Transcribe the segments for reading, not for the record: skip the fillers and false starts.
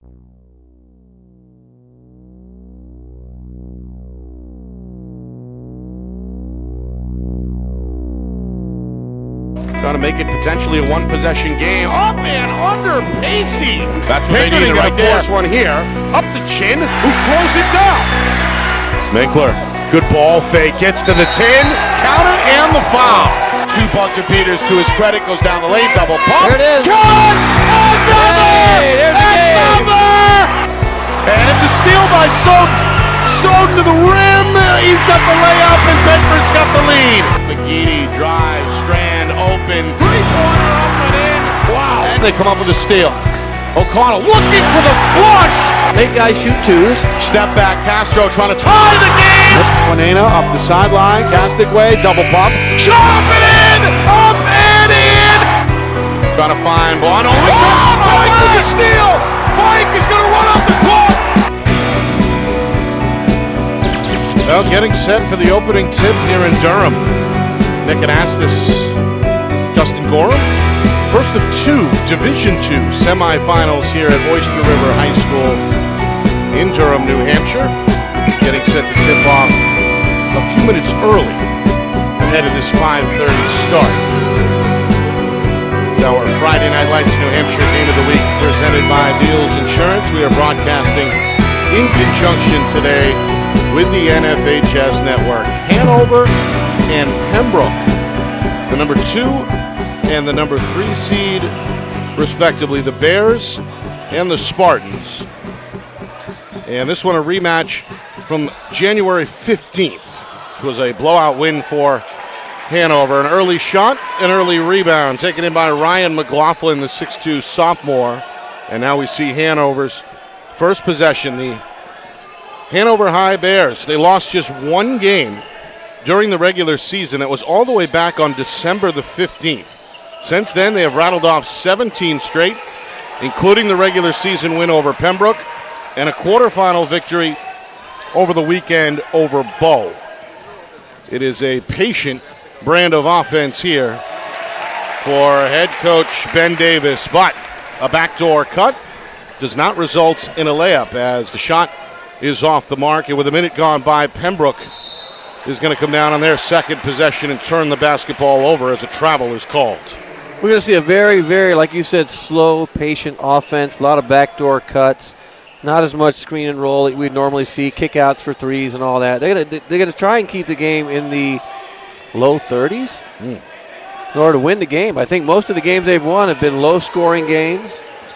Trying to make it potentially a one-possession game. Up and under Pacey's. That's what they need right there. Force one here. Up the chin. Who throws it down? Minkler. Good ball fake. Gets to the 10. Count it and the foul. Two buzzer beaters to his credit. Goes down the lane. Double pump. There it is. Cut! Another! Another! And it's a steal by Soden to the rim. He's got the layup and Bedford's got the lead. McGeady drives. Strand open. Three-pointer up and in. Wow. And they come up with a steal. O'Connell looking for the flush. Big guys shoot twos. Step back. Castro trying to tie the game. Juanena up the sideline. Castic way. Double pump. Shot up and in. Up and in. Trying to find Bono. Mike with the steal. Mike is going to run up the court. Well, getting set for the opening tip here in Durham. Nick Anastas, Justin Gorham. First of two Division II semifinals here at Oyster River High School in Durham, New Hampshire. Getting set to tip off a few minutes early ahead of this 5:30 start. It's our Friday Night Lights New Hampshire Game of the Week presented by Deals Insurance. We are broadcasting in conjunction today with the NFHS Network. Hanover and Pembroke, the number 2 and the number 3 seed, respectively, the Bears and the Spartans. And this one a rematch from January 15th, which was a blowout win for Hanover. An early shot, an early rebound, taken in by Ryan McLaughlin, the 6'2 sophomore. And now we see Hanover's first possession, the Hanover High Bears. They lost just one game during the regular season. It was all the way back on December the 15th. Since then, they have rattled off 17 straight, including the regular season win over Pembroke and a quarterfinal victory over the weekend over Bow. It is a patient brand of offense here for head coach Ben Davis, but a backdoor cut does not result in a layup as the shot is off the mark, and with a minute gone by, Pembroke is going to come down on their second possession and turn the basketball over as a travel is called. We're going to see a very, very, like you said, slow, patient offense, a lot of backdoor cuts, not as much screen and roll that we'd normally see, kickouts for threes and all that. They're going to try and keep the game in the low 30s in order to win the game. I think most of the games they've won have been low-scoring games,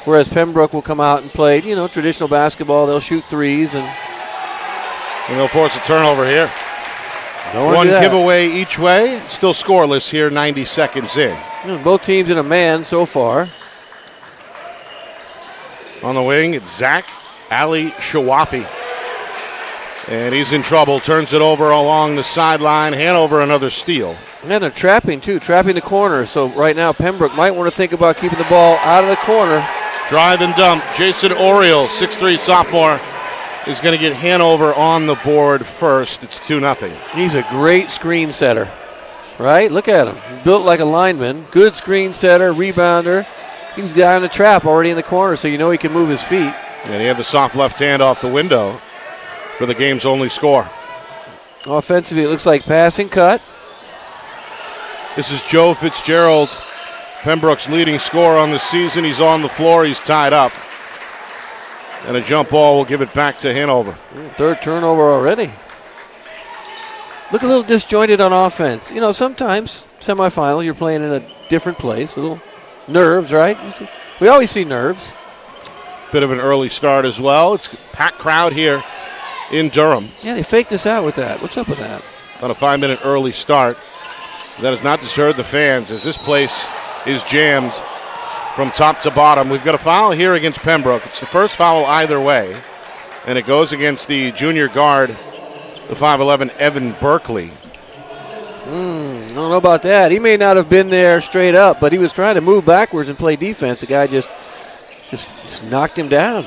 whereas Pembroke will come out and play, traditional basketball. They'll shoot threes. And they'll force a turnover here. One giveaway each way. Still scoreless here, 90 seconds in. Both teams in a man so far. On the wing, it's Zach Ali Shawafi. And he's in trouble. Turns it over along the sideline. Hanover another steal. And they're trapping, too. Trapping the corner. So right now, Pembroke might want to think about keeping the ball out of the corner. Drive and dump. Jason Oriole, 6'3 sophomore, is going to get Hanover on the board first. It's 2-0. He's a great screen setter, right? Look at him. Built like a lineman. Good screen setter, rebounder. He's got in the trap already in the corner, so he can move his feet. And he had the soft left hand off the window for the game's only score. Offensively, it looks like passing cut. This is Joe Fitzgerald, Pembroke's leading scorer on the season. He's on the floor. He's tied up. And a jump ball will give it back to Hanover. Third turnover already. Look a little disjointed on offense. Sometimes semifinal, you're playing in a different place. A little nerves, right? We always see nerves. Bit of an early start as well. It's a packed crowd here in Durham. Yeah, they faked us out with that. What's up with that? On a 5-minute early start. That has not deterred the fans as this place is jammed from top to bottom. We've got a foul here against Pembroke. It's the first foul either way, and it goes against the junior guard, the 5'11", Evan Berkeley. I don't know about that. He may not have been there straight up, but he was trying to move backwards and play defense. The guy just knocked him down.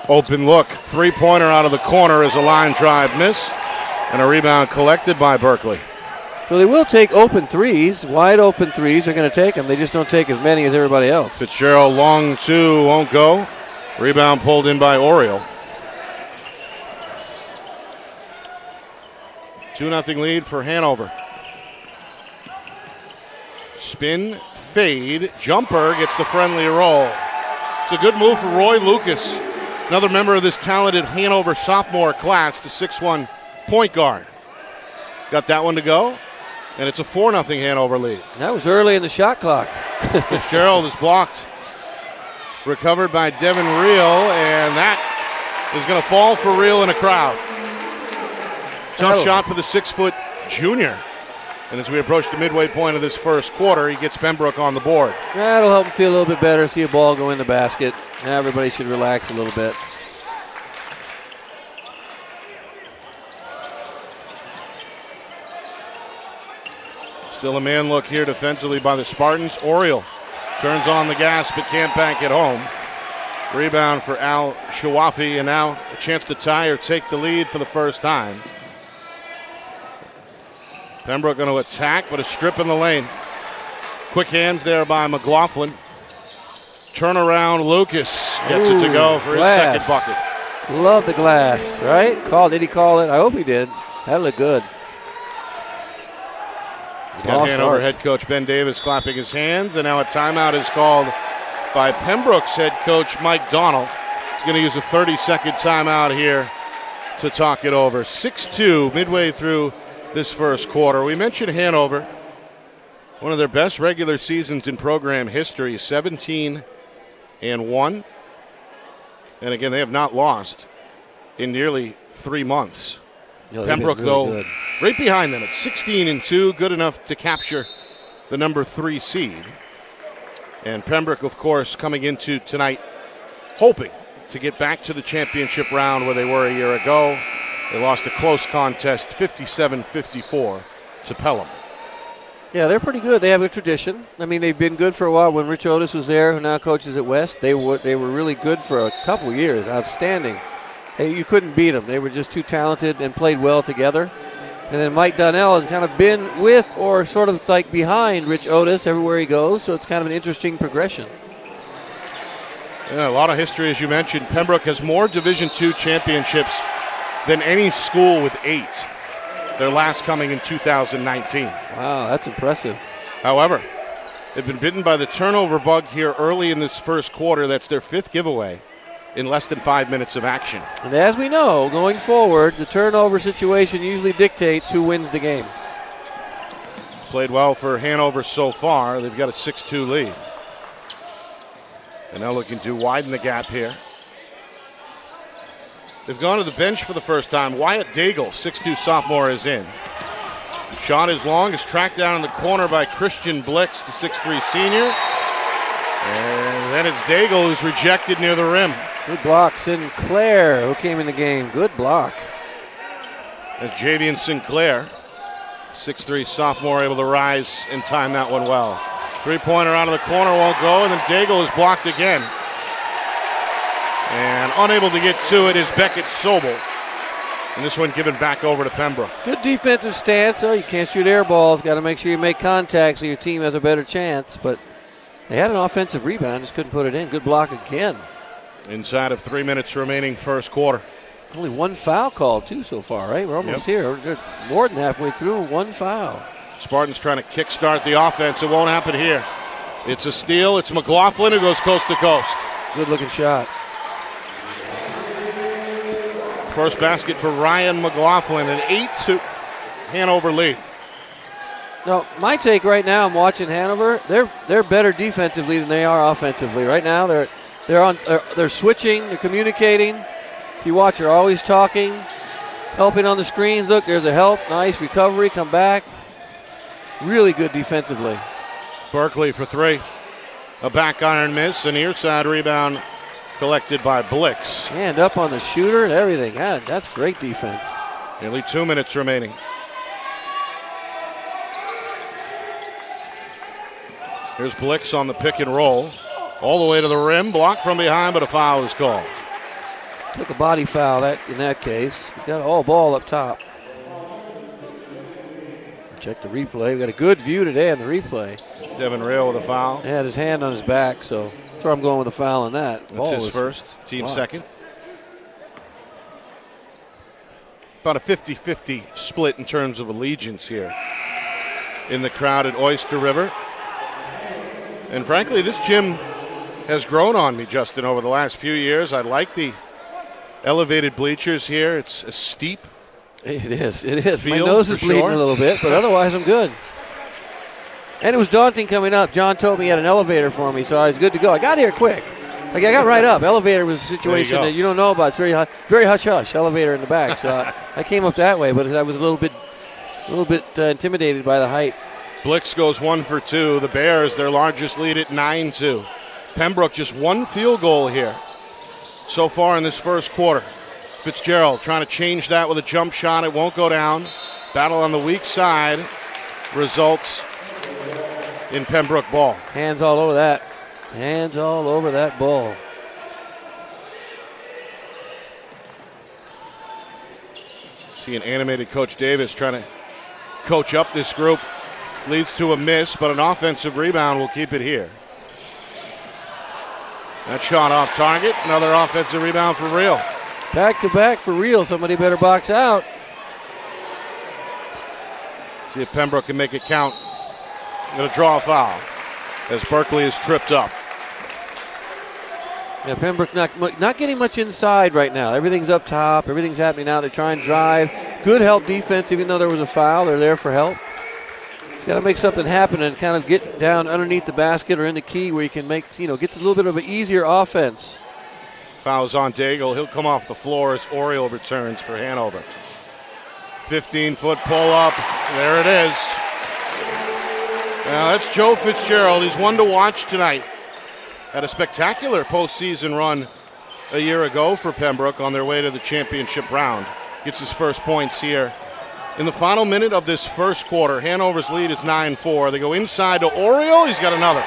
Open look. Three-pointer out of the corner is a line drive miss, and a rebound collected by Berkeley. So they will take open threes, wide open threes. They're going to take them. They just don't take as many as everybody else. Fitzgerald long two won't go. Rebound pulled in by Oriole. 2-0 lead for Hanover. Spin, fade, jumper, gets the friendly roll. It's a good move for Roy Lucas, another member of this talented Hanover sophomore class, the 6'1" point guard. Got that one to go, and it's a 4-0 Hanover lead. That was early in the shot clock. Fitzgerald is blocked. Recovered by Devin Reel, and that is going to fall for Reel in a crowd. Tough shot for the 6-foot junior. And as we approach the midway point of this first quarter, he gets Pembroke on the board. That'll help him feel a little bit better, see a ball go in the basket. Now everybody should relax a little bit. Still a man look here defensively by the Spartans. Oriole turns on the gas but can't bank it home. Rebound for Al Shawafi, and now a chance to tie or take the lead for the first time. Pembroke going to attack, but a strip in the lane. Quick hands there by McLaughlin. Turnaround, Lucas gets it to go for his second bucket. Love the glass, right? Did he call it? I hope he did. That looked good. Got Hanover head coach Ben Davis clapping his hands, and now a timeout is called by Pembroke's head coach Mike Donnell. He's going to use a 30-second timeout here to talk it over. 6-2 midway through this first quarter. We mentioned Hanover, one of their best regular seasons in program history, 17-1. And again, they have not lost in nearly 3 months. Pembroke, really though, good. Right behind them at 16-2, good enough to capture the number 3 seed. And Pembroke, of course, coming into tonight hoping to get back to the championship round where they were a year ago. They lost a close contest, 57-54 to Pelham. Yeah, they're pretty good. They have a tradition. I mean, they've been good for a while. When Rich Otis was there, who now coaches at West, they were really good for a couple years. Outstanding. Hey, you couldn't beat them. They were just too talented and played well together. And then Mike Donnell has kind of been with or sort of like behind Rich Otis everywhere he goes, so it's kind of an interesting progression. Yeah, a lot of history, as you mentioned. Pembroke has more Division II championships than any school with 8. Their last coming in 2019. Wow, that's impressive. However, they've been bitten by the turnover bug here early in this first quarter. That's their 5th giveaway in less than 5 minutes of action. And as we know, going forward, the turnover situation usually dictates who wins the game. Played well for Hanover so far. They've got a 6-2 lead. And now looking to widen the gap here. They've gone to the bench for the first time. Wyatt Daigle, 6'2 sophomore, is in. Shot is long, is tracked down in the corner by Christian Blix, the 6'3 senior. And then it's Daigle who's rejected near the rim. Good block, Sinclair, who came in the game. Good block. As Javian Sinclair, 6'3 sophomore, able to rise and time that one well. Three-pointer out of the corner won't go, and then Daigle is blocked again. And unable to get to it is Beckett Sobel. And this one given back over to Pembroke. Good defensive stance. You can't shoot air balls. Got to make sure you make contact so your team has a better chance. But they had an offensive rebound, just couldn't put it in. Good block again. Inside of 3 minutes remaining first quarter. Only one foul call, too, so far, right? We're almost here. We're more than halfway through. One foul. Spartans trying to kickstart the offense. It won't happen here. It's a steal. It's McLaughlin who goes coast to coast. Good-looking shot. First basket for Ryan McLaughlin, an 8-2 Hanover lead. No, my take right now, I'm watching Hanover. They're better defensively than they are offensively. Right now, they're switching, they're communicating. If you watch, they're always talking, helping on the screens. Look, there's a help, nice recovery, come back. Really good defensively. Berkeley for 3. A back iron miss, a near side rebound collected by Blix. Hand up on the shooter and everything. God, that's great defense. Nearly 2 minutes remaining. Here's Blix on the pick and roll. All the way to the rim, blocked from behind, but a foul is called. Took a body foul in that case. We got all ball up top. Check the replay. We got a good view today on the replay. Devin Reel with a foul. He had his hand on his back, so sort where I'm going with a foul on that. That's his first, team second. About a 50-50 split in terms of allegiance here in the crowded Oyster River. And frankly, this gym has grown on me, Justin, over the last few years. I like the elevated bleachers here. It's a steep. It is. My field, nose is bleeding a little bit, but otherwise I'm good. And it was daunting coming up. John told me he had an elevator for me, so I was good to go. I got here quick. Like, I got right up. Elevator was a situation that you don't know about. It's very hush-hush, elevator in the back. So I came up that way, but I was a little bit intimidated by the height. Blix goes 1 for 2. The Bears, their largest lead at 9-2. Pembroke just one field goal here so far in this first quarter. Fitzgerald trying to change that with a jump shot. It won't go down. Battle on the weak side results in Pembroke ball. Hands all over that. Hands all over that ball. See an animated Coach Davis trying to coach up this group. Leads to a miss, but an offensive rebound will keep it here. That shot off target. Another offensive rebound for Real. Back to back for Real. Somebody better box out. See if Pembroke can make it count. Going to draw a foul as Berkeley is tripped up. Yeah, Pembroke not getting much inside right now. Everything's up top. Everything's happening now. They try and drive. Good help defense, even though there was a foul. They're there for help. Got to make something happen and kind of get down underneath the basket or in the key where you can make, gets a little bit of an easier offense. Fouls on Daigle. He'll come off the floor as Oriole returns for Hanover. 15-foot pull-up. There it is. Now that's Joe Fitzgerald. He's one to watch tonight. Had a spectacular postseason run a year ago for Pembroke on their way to the championship round. Gets his first points here in the final minute of this first quarter. Hanover's lead is 9-4. They go inside to Oriole. He's got another.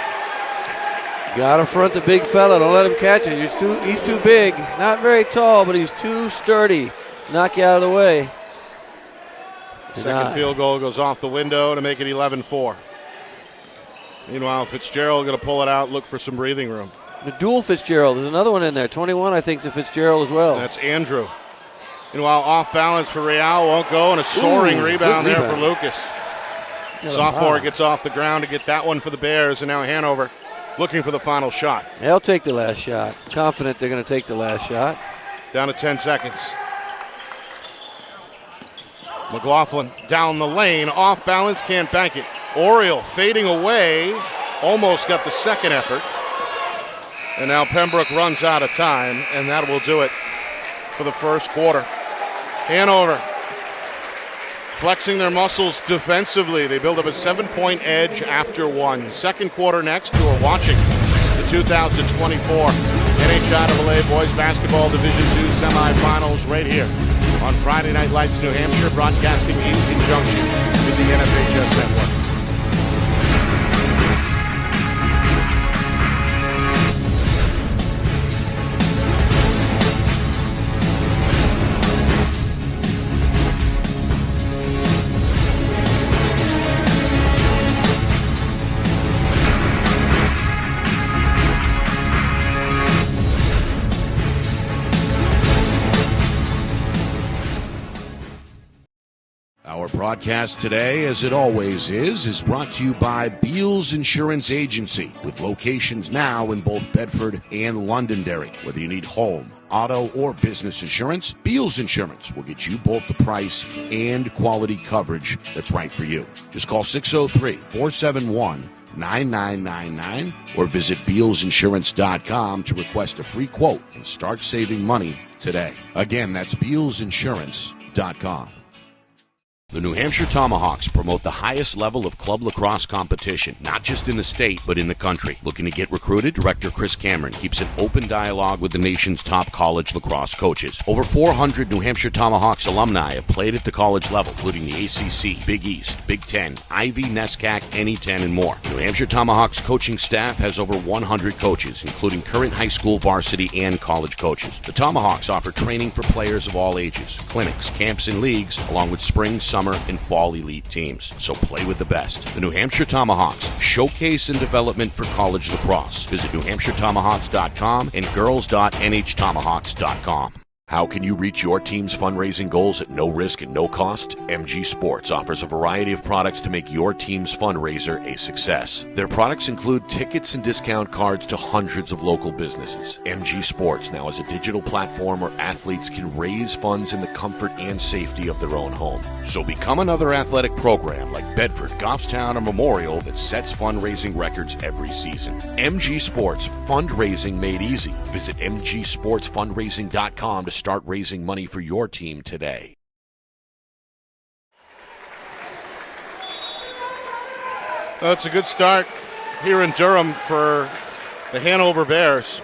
Got to front the big fella. Don't let him catch it. He's too big. Not very tall, but he's too sturdy. Knock you out of the way. Second field goal goes off the window to make it 11-4. Meanwhile, Fitzgerald going to pull it out, look for some breathing room. The dual Fitzgerald. There's another one in there. 21, I think, is a Fitzgerald as well. That's Andrew. Meanwhile, off balance for Real, won't go, and a soaring rebound there for Lucas. Sophomore gets off the ground to get that one for the Bears, and now Hanover looking for the final shot. They'll take the last shot. Confident they're going to take the last shot. Down to 10 seconds. McLaughlin down the lane, off balance, can't bank it. Oriole fading away, almost got the second effort. And now Pembroke runs out of time, and that will do it for the first quarter. Hanover flexing their muscles defensively. They build up a 7-point edge after one. Second quarter next. You are watching the 2024 NHIAA Boys Basketball Division II Semifinals right here on Friday Night Lights, New Hampshire, broadcasting in conjunction with the NFHS Network. Our broadcast today, as it always is brought to you by Beals Insurance Agency, with locations now in both Bedford and Londonderry. Whether you need home, auto, or business insurance, Beals Insurance will get you both the price and quality coverage that's right for you. Just call 603-471-9999 or visit BealsInsurance.com to request a free quote and start saving money today. Again, that's BealsInsurance.com. The New Hampshire Tomahawks promote the highest level of club lacrosse competition, not just in the state, but in the country. Looking to get recruited? Director Chris Cameron keeps an open dialogue with the nation's top college lacrosse coaches. Over 400 New Hampshire Tomahawks alumni have played at the college level, including the ACC, Big East, Big Ten, Ivy, NESCAC, NE10, and more. New Hampshire Tomahawks coaching staff has over 100 coaches, including current high school varsity and college coaches. The Tomahawks offer training for players of all ages, clinics, camps, and leagues, along with spring, summer, summer and fall elite teams. So play with the best. The New Hampshire Tomahawks, showcase and development for college lacrosse. Visit NewHampshireTomahawks.com and girls.nhtomahawks.com. How can you reach your team's fundraising goals at no risk and no cost? MG Sports offers a variety of products to make your team's fundraiser a success. Their products include tickets and discount cards to hundreds of local businesses. MG Sports now has a digital platform where athletes can raise funds in the comfort and safety of their own home. So become another athletic program like Bedford, Goffstown, or Memorial that sets fundraising records every season. MG Sports, fundraising made easy. Visit mgsportsfundraising.com to start raising money for your team today. Well, it's a good start here in Durham for the Hanover Bears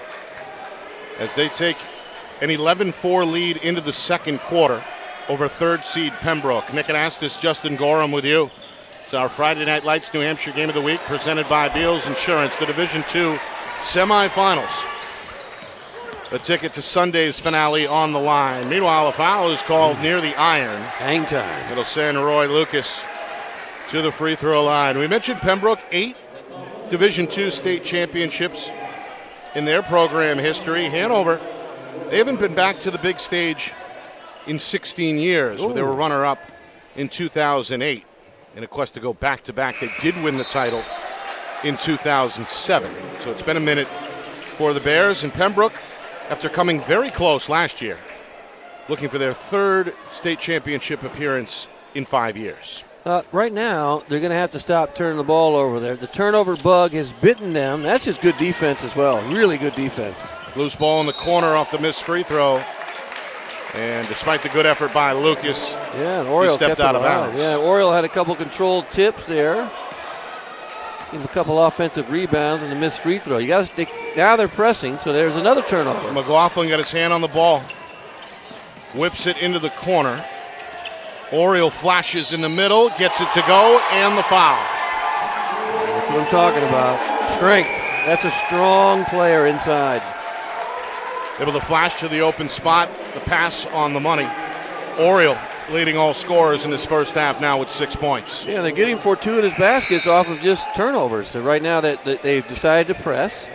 as they take an 11-4 lead into the second quarter over third seed Pembroke. Nick Anastas, Justin Gorham with you. It's our Friday Night Lights New Hampshire Game of the Week presented by Beals Insurance, the Division II semifinals. The ticket to Sunday's finale on the line. Meanwhile, a foul is called near the iron. Hang time. It'll send Roy Lucas to the free throw line. We mentioned Pembroke, 8 Division II state championships in their program history. Hanover, they haven't been back to the big stage in 16 years. Where they were runner-up in 2008. In a quest to go back-to-back, they did win the title in 2007. So it's been a minute for the Bears. And Pembroke, after coming very close last year, looking for their third state championship appearance in 5 years. Right now, they're going to have to stop turning the ball over there. The turnover bug has bitten them. That's just good defense as well. Really good defense. Loose ball in the corner off the missed free throw. And despite the good effort by Lucas, and Oriole he stepped out of bounds. Yeah, Oriole had a couple controlled tips there. Give a couple offensive rebounds and a missed free throw. You got to now they're pressing, so there's another turnover. McLaughlin got his hand on the ball, whips it into the corner. Oriole flashes in the middle, gets it to go, and the foul. That's what I'm talking about. Strength. That's a strong player inside. Able to flash to the open spot, the pass on the money. Oriole leading all scorers in this first half now with 6 points. Yeah, they're getting fortuitous baskets off of just turnovers. So right now that they've decided to press.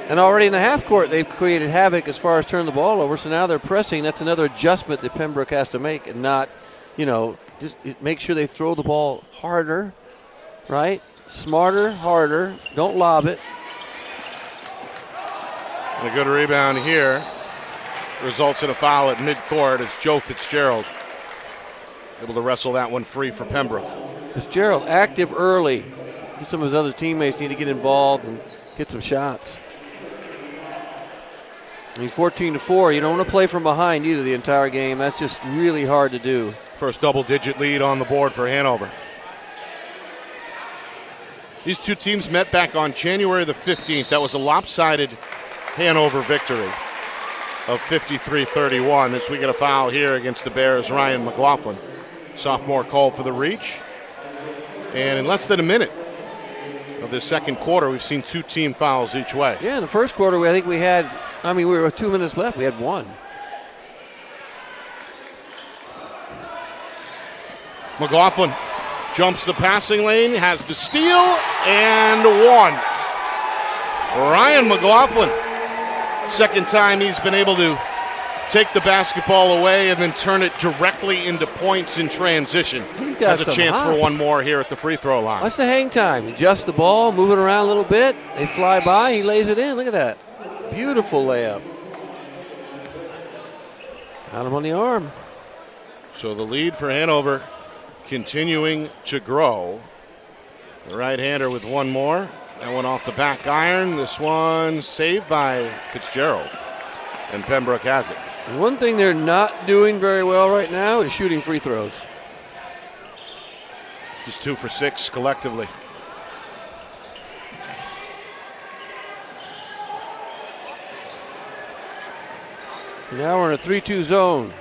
And already in the half court, they've created havoc as far as turning the ball over. So now they're pressing. That's another adjustment that Pembroke has to make and not, just make sure they throw the ball harder, right? Smarter, harder. Don't lob it. And a good rebound here results in a foul at midcourt as Joe Fitzgerald able to wrestle that one free for Pembroke. Fitzgerald active early. Some of his other teammates need to get involved and get some shots. 14-4. You don't want to play from behind either the entire game. That's just really hard to do. First double-digit lead on the board for Hanover. These two teams met back on January the 15th. That was a lopsided Hanover victory of 53-31 as we get a foul here against the Bears. Ryan McLaughlin, sophomore, called for the reach. And in less than a minute of this second quarter, we've seen 2 team fouls each way. Yeah, in the first quarter, we were 2 minutes left. We had 1. McLaughlin jumps the passing lane, has the steal, and 1. Ryan McLaughlin, second time he's been able to take the basketball away and then turn it directly into points in transition. Has a chance for one more here at the free throw line. What's the hang time? Adjust the ball, move it around a little bit. They fly by, he lays it in. Look at that. Beautiful layup. Got him on the arm. So the lead for Hanover continuing to grow. The right-hander with one more. That one off the back iron. This one saved by Fitzgerald. And Pembroke has it. And one thing they're not doing very well right now is shooting free throws. Just 2 for 6 collectively. Now we're in a 3-2 zone.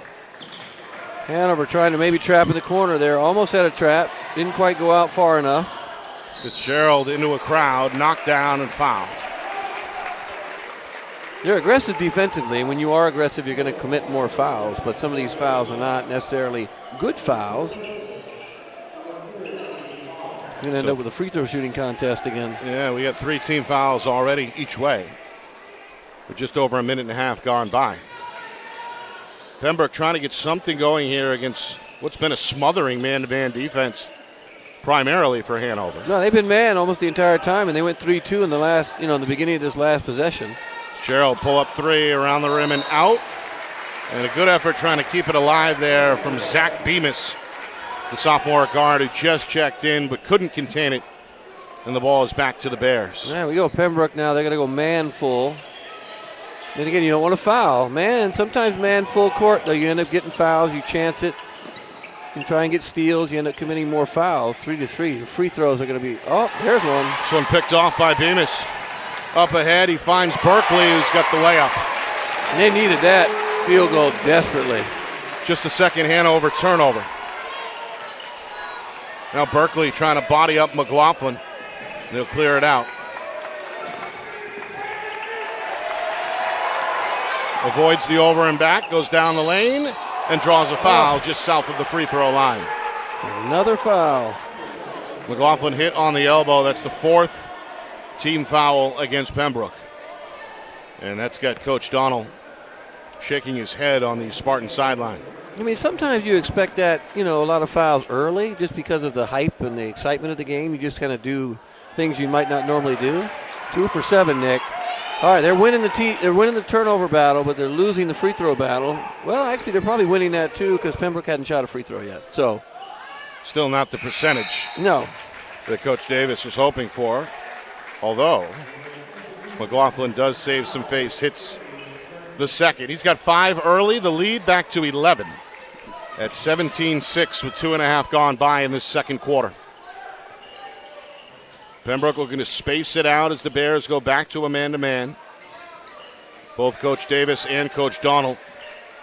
Hanover trying to maybe trap in the corner there. Almost had a trap. Didn't quite go out far enough. Fitzgerald into a crowd, knocked down and fouled. They're aggressive defensively, and when you are aggressive, you're going to commit more fouls, but some of these fouls are not necessarily good fouls. You're going to end up with a free throw shooting contest again. Yeah, we got 3 team fouls already each way. With just over a minute and a half gone by. Pembroke trying to get something going here against what's been a smothering man-to-man defense, primarily for Hanover. No, they've been man almost the entire time, and they went 3-2 in the last, in the beginning of this last possession. Gerald pull up 3 around the rim and out. And a good effort trying to keep it alive there from Zach Bemis, the sophomore guard who just checked in but couldn't contain it. And the ball is back to the Bears. Yeah, we go Pembroke now. They're going to go man full. And again, you don't want to foul. Man, sometimes man full court, though, you end up getting fouls. You chance it. You can try and get steals. You end up committing more fouls. 3-3. The free throws are going to be, oh, there's one. This one picked off by Bemis. Up ahead, he finds Berkeley, who's got the layup. And they needed that field goal desperately. Just the second Hanover turnover. Now Berkeley trying to body up McLaughlin. They'll clear it out. Avoids the over and back, goes down the lane, and draws a foul just south of the free throw line. Another foul. McLaughlin hit on the elbow. That's the 4th team foul against Pembroke. And that's got Coach Donald shaking his head on the Spartan sideline. I mean, sometimes you expect that, a lot of fouls early just because of the hype and the excitement of the game. You just kind of do things you might not normally do. 2 for 7, Nick. All right, they're winning the turnover battle, but they're losing the free throw battle. Well, actually, they're probably winning that too because Pembroke hadn't shot a free throw yet. So, still not the percentage. No. That Coach Davis was hoping for. Although McLaughlin does save some face hits the second. He's got 5 early. The lead back to 11 at 17-6 with 2.5 gone by in this second quarter. Pembroke looking to space it out as the Bears go back to a man-to-man. Both Coach Davis and Coach Donald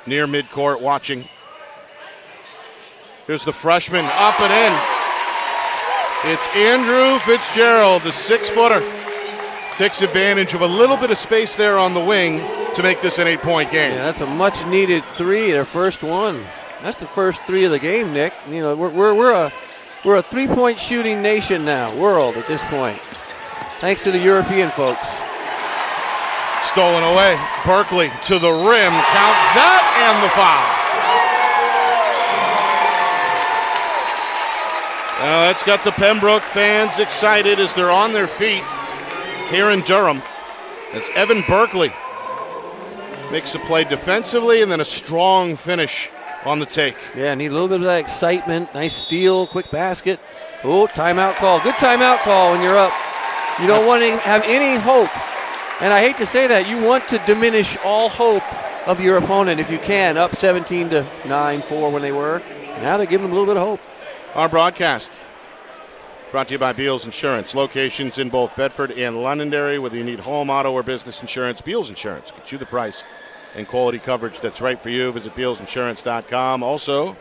near midcourt watching. Here's the freshman up and in. It's Andrew Fitzgerald, the 6-footer. Takes advantage of a little bit of space there on the wing to make this an 8-point game. Yeah, that's a much-needed 3, their first one. That's the first 3 of the game, Nick. We're a 3-point shooting nation now, world at this point. Thanks to the European folks. Stolen away. Berkeley to the rim. Count that and the foul. That's got the Pembroke fans excited as they're on their feet here in Durham. As Evan Berkeley makes a play defensively and then a strong finish on the take. Yeah, need a little bit of that excitement. Nice steal, quick basket. Oh, timeout call. Good timeout call when you're up. You don't want to have any hope. And I hate to say that. You want to diminish all hope of your opponent if you can. Up 17-9-4 when they were. Now they're giving them a little bit of hope. Our broadcast brought to you by Beals Insurance. Locations in both Bedford and Londonderry. Whether you need home, auto, or business insurance, Beals Insurance gets you the price and quality coverage that's right for you. Visit BealsInsurance.com. Also,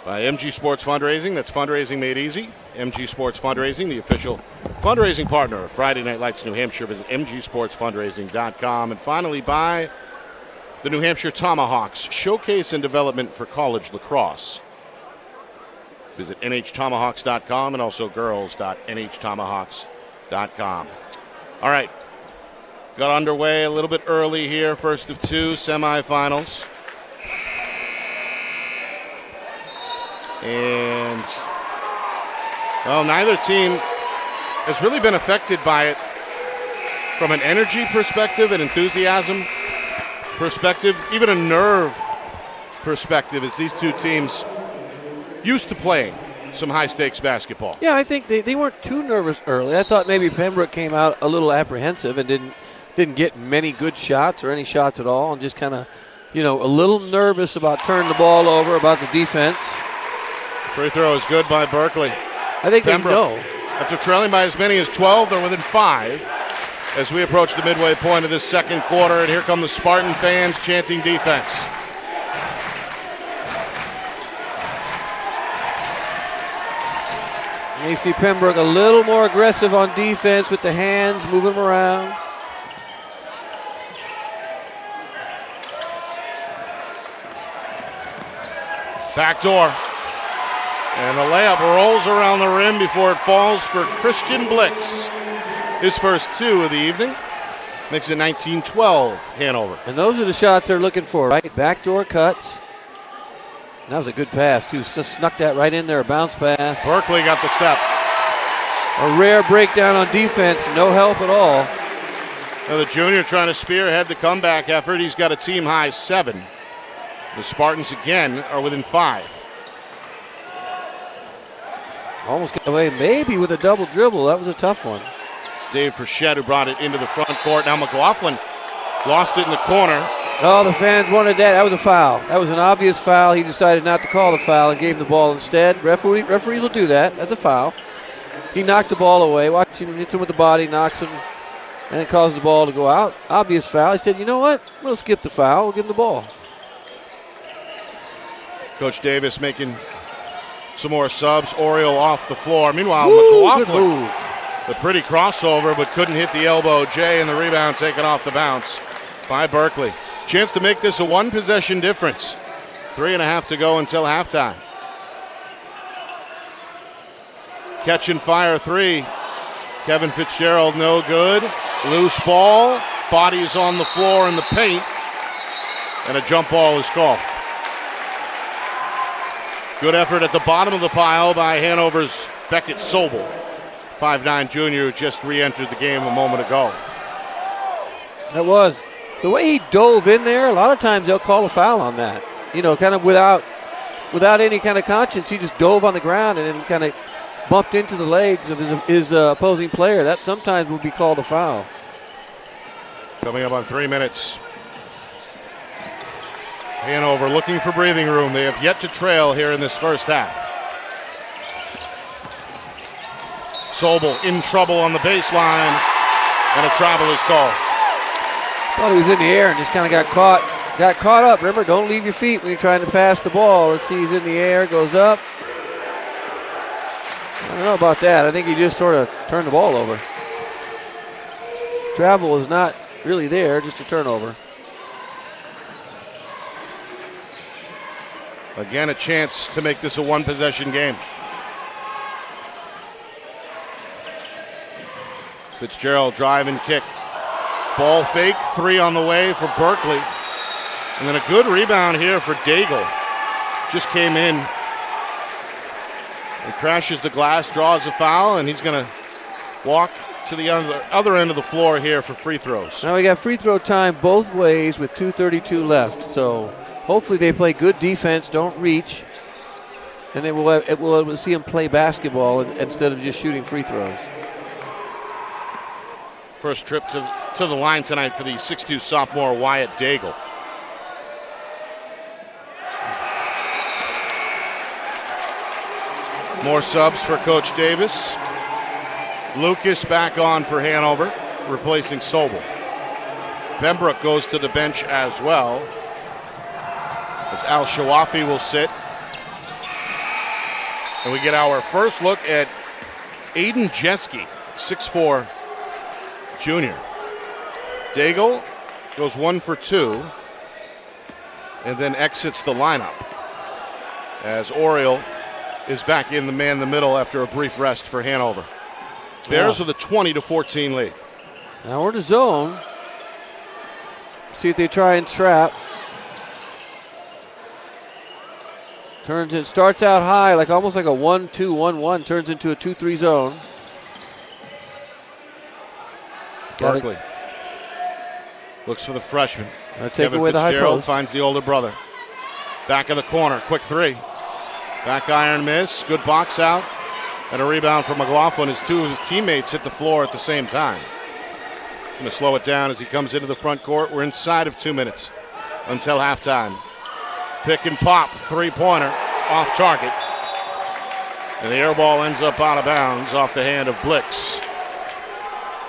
by MG Sports Fundraising. That's fundraising made easy. MG Sports Fundraising, the official fundraising partner of Friday Night Lights New Hampshire. Visit MGSportsFundraising.com. And finally, by the New Hampshire Tomahawks, showcase and development for college lacrosse. Visit NHTomahawks.com and also girls.NHTomahawks.com. All right. Got underway a little bit early here. First of 2 semifinals. And, well, neither team has really been affected by it from an energy perspective, an enthusiasm perspective, even a nerve perspective, as these two teams used to playing some high-stakes basketball. Yeah, I think they weren't too nervous early. I thought maybe Pembroke came out a little apprehensive and didn't get many good shots or any shots at all, and just kind of, a little nervous about turning the ball over, about the defense. Free throw is good by Berkeley. I think Pembroke, they know. After trailing by as many as 12, they're within 5 as we approach the midway point of this second quarter, and here come the Spartan fans chanting defense. And you see Pembroke a little more aggressive on defense with the hands, moving them around. Backdoor. And the layup rolls around the rim before it falls for Christian Blix. His first 2 of the evening. Makes it 19-12, Hanover. And those are the shots they're looking for, right? Backdoor cuts. That was a good pass, too. Just snuck that right in there, a bounce pass. Berkeley got the step. A rare breakdown on defense, no help at all. Now the junior trying to spearhead the comeback effort. He's got a team-high 7. The Spartans, again, are within 5. Almost got away, maybe with a double dribble. That was a tough one. It's Dave Frechette who brought it into the front court. Now McLaughlin lost it in the corner. Oh, the fans wanted that. That was a foul. That was an obvious foul. He decided not to call the foul and gave him the ball instead. Referee will do that. That's a foul. He knocked the ball away. Watch him, hits him with the body, knocks him, and it caused the ball to go out. Obvious foul. He said, you know what? We'll skip the foul. We'll give him the ball. Coach Davis making some more subs. Oriole off the floor. Meanwhile, Woo, McLaughlin, the pretty crossover, but couldn't hit the elbow. Jay and the rebound taken off the bounce by Berkeley. Chance to make this a 1-possession difference. 3.5 to go until halftime. Catch and fire 3. Kevin Fitzgerald no good. Loose ball. Bodies on the floor in the paint. And a jump ball is called. Good effort at the bottom of the pile by Hanover's Beckett Sobel. 5'9" junior who just re-entered the game a moment ago. That was. The way he dove in there, a lot of times they'll call a foul on that. You know, kind of without any kind of conscience. He just dove on the ground and then kind of bumped into the legs of his opposing player. That sometimes will be called a foul. Coming up on 3 minutes. Hanover looking for breathing room. They have yet to trail here in this first half. Sobel in trouble on the baseline, and a travel is called. Thought he was in the air and just kind of got caught up. Remember, don't leave your feet when you're trying to pass the ball. Let's see, he's in the air, goes up. I don't know about that. I think he just sort of turned the ball over. Travel is not really there, just a turnover. Again, a chance to make this a 1-possession game. Fitzgerald drive and kick. Ball fake, 3 on the way for Berkeley. And then a good rebound here for Daigle. Just came in. He crashes the glass, draws a foul, and he's going to walk to the other end of the floor here for free throws. Now we got free throw time both ways with 2:32 left. So hopefully they play good defense, don't reach, and we'll see them play basketball instead of just shooting free throws. First trip to the line tonight for the 6'2" sophomore Wyatt Daigle. More subs for Coach Davis. Lucas back on for Hanover, replacing Sobel. Pembroke goes to the bench as well, as Al Shawafi will sit. And we get our first look at Aiden Jeske, 6'4" junior. Daigle goes 1 for 2 and then exits the lineup as Oriole is back in the middle after a brief rest for Hanover. Bears with a 20-14 lead. Now we're in the zone. See if they try and trap. Starts out high, almost like a 1-2-1-1, turns into a 2-3 zone. Berkeley looks for the freshman. Take away the high post. Finds the older brother. Back of the corner, quick 3. Back iron miss, good box out. And a rebound from McLaughlin as 2 of his teammates hit the floor at the same time. He's going to slow it down as he comes into the front court. We're inside of 2 minutes until halftime. Pick and pop, 3-pointer, off target. And the air ball ends up out of bounds off the hand of Blix.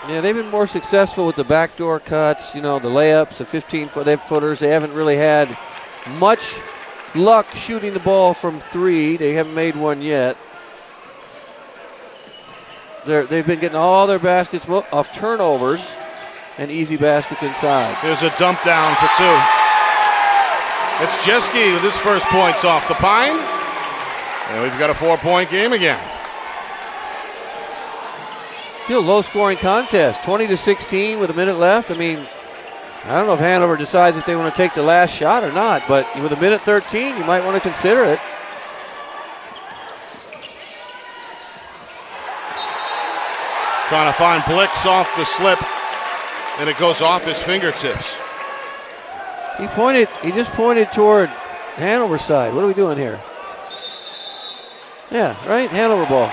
Yeah, they've been more successful with the backdoor cuts, the layups, the 15-footers. They haven't really had much luck shooting the ball from 3. They haven't made one yet. They've been getting all their baskets off turnovers and easy baskets inside. Here's a dump down for 2. It's Jeske with his first points off the pine. And we've got a 4-point game again. Still a low-scoring contest, 20-16 with a minute left. I mean, I don't know if Hanover decides if they want to take the last shot or not, but with a minute 13, you might want to consider it. Trying to find Blix off the slip, and it goes off his fingertips. He just pointed toward Hanover side. What are we doing here? Yeah, right? Hanover ball.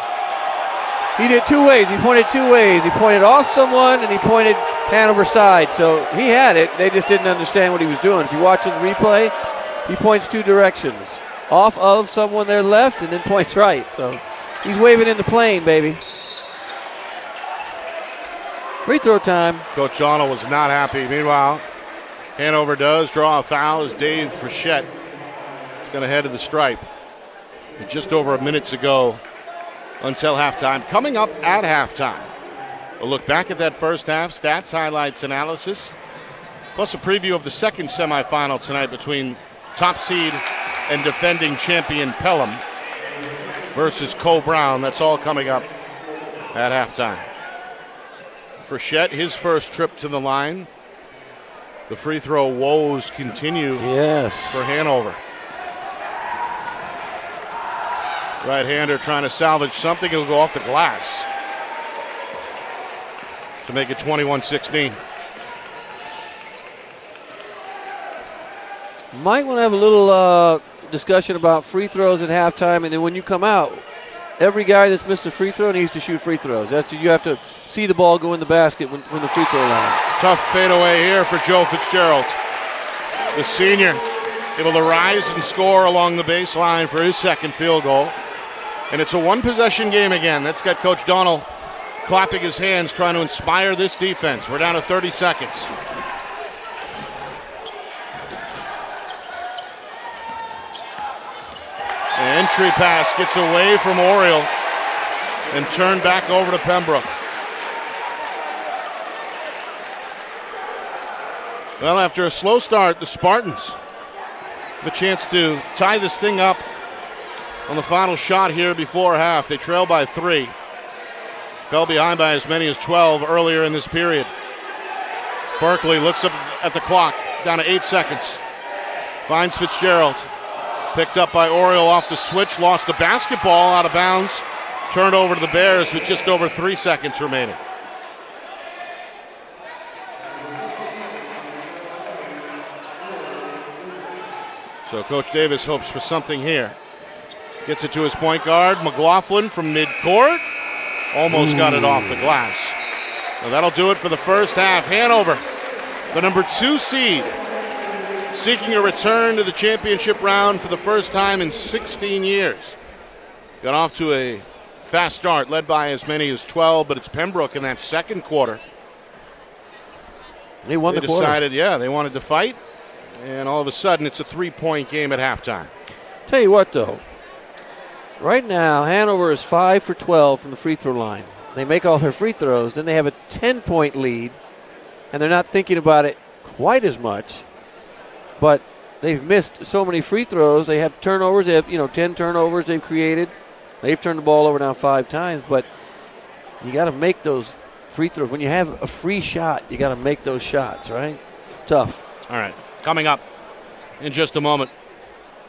He did two ways. He pointed two ways. He pointed off someone, and he pointed Hanover side. So he had it. They just didn't understand what he was doing. If you watch the replay, he points two directions. Off of someone there left, and then points right. So he's waving in the plane, baby. Free throw time. Coach Donald was not happy. Meanwhile, Hanover does draw a foul as Dave Frechette is going to head to the stripe. With just over a minute to go until halftime. Coming up at halftime, a look back at that first half, stats, highlights, analysis, plus a preview of the second semifinal tonight between top seed and defending champion Pelham versus Cole Brown. That's all coming up at halftime. Frechette, his first trip to the line. The free throw woes continue for Hanover. Right-hander trying to salvage something. It'll go off the glass to make it 21-16. Might want to have a little discussion about free throws at halftime, and then when you come out, every guy that's missed a free throw needs to shoot free throws. You have to see the ball go in the basket from the free throw line. Tough fadeaway here for Joe Fitzgerald. The senior able to rise and score along the baseline for his second field goal. And it's a one-possession game again. That's got Coach Donald clapping his hands, trying to inspire this defense. We're down to 30 seconds. An entry pass gets away from Oriole and turned back over to Pembroke. Well, after a slow start, the Spartans have a chance to tie this thing up on the final shot here before half. They trail by 3. Fell behind by as many as 12 earlier in this period. Berkeley looks up at the clock, down to 8 seconds. Finds Fitzgerald. Picked up by Oriole off the switch, lost the basketball out of bounds. Turned over to the Bears with just over 3 seconds remaining. So Coach Davis hopes for something here. Gets it to his point guard, McLaughlin from midcourt. Almost got it off the glass. Well, that'll do it for the first half. Hanover, the number 2 seed, seeking a return to the championship round for the first time in 16 years. Got off to a fast start, led by as many as 12, but it's Pembroke in that second quarter. They won the quarter. Decided, they wanted to fight, and all of a sudden it's a 3-point game at halftime. Tell you what, though. Right now, Hanover is 5 for 12 from the free throw line. They make all their free throws, then they have a 10-point lead, and they're not thinking about it quite as much. But they've missed so many free throws. They have turnovers. They have 10 turnovers they've created. They've turned the ball over now 5 times. But you got to make those free throws. When you have a free shot, you got to make those shots, right? Tough. All right, coming up in just a moment.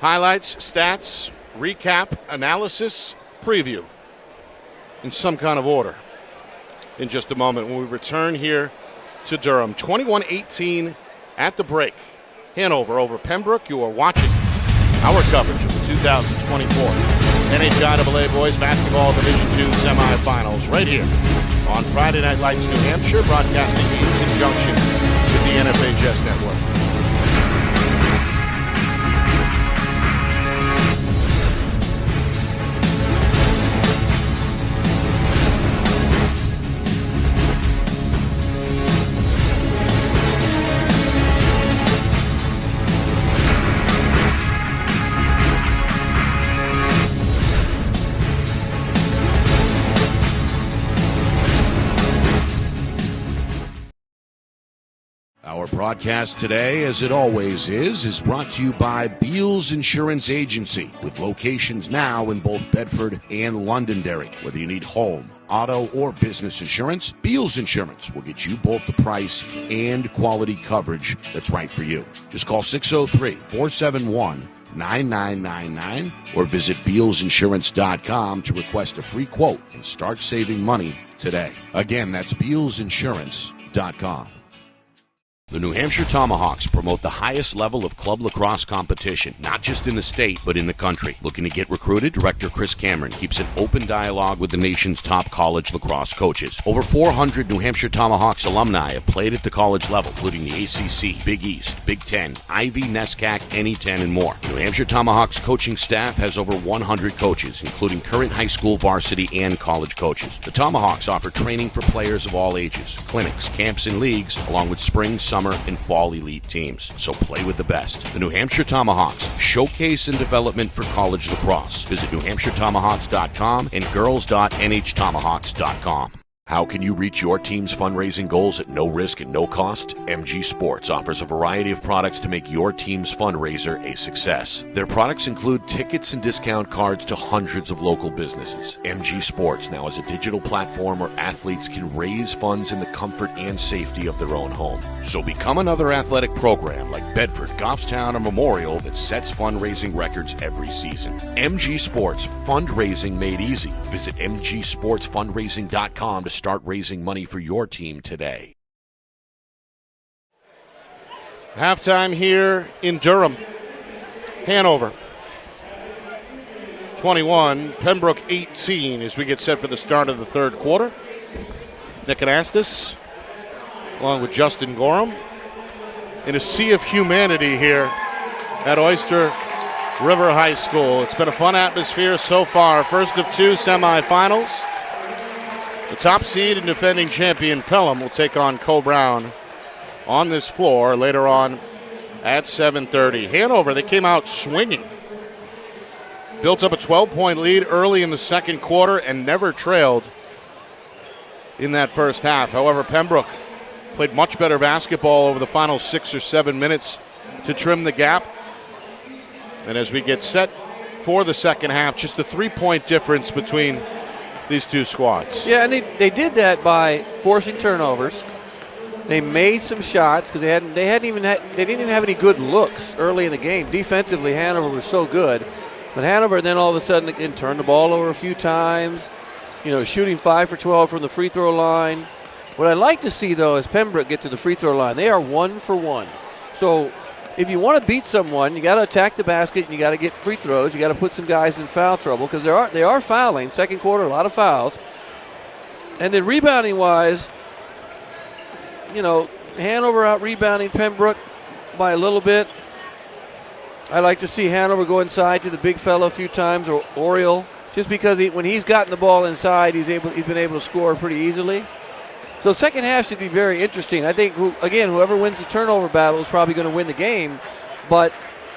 Highlights, stats, recap, analysis, preview in some kind of order in just a moment when we return here to Durham. 21-18 at the break. Hanover over Pembroke. You are watching our coverage of the 2024 NHIAA Boys Basketball Division II Semifinals right here on Friday Night Lights, New Hampshire, broadcasting in conjunction with the NFHS Network. Our broadcast today, as it always is brought to you by Beals Insurance Agency, with locations now in both Bedford and Londonderry. Whether you need home, auto, or business insurance, Beals Insurance will get you both the price and quality coverage that's right for you. Just call 603-471-9999 or visit BealsInsurance.com to request a free quote and start saving money today. Again, that's BealsInsurance.com. The New Hampshire Tomahawks promote the highest level of club lacrosse competition, not just in the state, but in the country. Looking to get recruited? Director Chris Cameron keeps an open dialogue with the nation's top college lacrosse coaches. Over 400 New Hampshire Tomahawks alumni have played at the college level, including the ACC, Big East, Big Ten, Ivy, NESCAC, NE10, and more. New Hampshire Tomahawks coaching staff has over 100 coaches, including current high school, varsity, and college coaches. The Tomahawks offer training for players of all ages, clinics, camps, and leagues, along with spring, summer, and fall elite teams. So play with the best. The New Hampshire Tomahawks, showcase and development for college lacrosse. Visit NewHampshireTomahawks.com and girls.nhtomahawks.com. How can you reach your team's fundraising goals at no risk and no cost? MG Sports offers a variety of products to make your team's fundraiser a success. Their products include tickets and discount cards to hundreds of local businesses. MG Sports now has a digital platform where athletes can raise funds in the comfort and safety of their own home. So become another athletic program like Bedford, Goffstown, or Memorial that sets fundraising records every season. MG Sports, fundraising made easy. Visit mgsportsfundraising.com to start raising money for your team today. Halftime here in Durham. Hanover 21, Pembroke 18 as we get set for the start of the third quarter. Nick Anastas along with Justin Gorham in a sea of humanity here at Oyster River High School. It's been a fun atmosphere so far. First of two semifinals. The top seed and defending champion Pelham will take on Co-Brown on this floor later on at 7:30. Hanover, they came out swinging. Built up a 12-point lead early in the second quarter and never trailed in that first half. However, Pembroke played much better basketball over the final 6 or 7 minutes to trim the gap. And as we get set for the second half, just a 3-point difference between these two squads. Yeah, and they did that by forcing turnovers. They made some shots because they didn't even have any good looks early in the game. Defensively, Hanover was so good, but Hanover then all of a sudden again turned the ball over a few times. Shooting 5 for 12 from the free throw line. What I'd like to see though is Pembroke get to the free throw line. They are 1 for 1. So if you want to beat someone, you got to attack the basket and you got to get free throws. You got to put some guys in foul trouble because they are fouling. Second quarter, a lot of fouls. And then rebounding wise, Hanover out rebounding Pembroke by a little bit. I like to see Hanover go inside to the big fella a few times, or Oriole, just because when he's gotten the ball inside, he's been able to score pretty easily. So second half should be very interesting. I think, whoever wins the turnover battle is probably going to win the game. But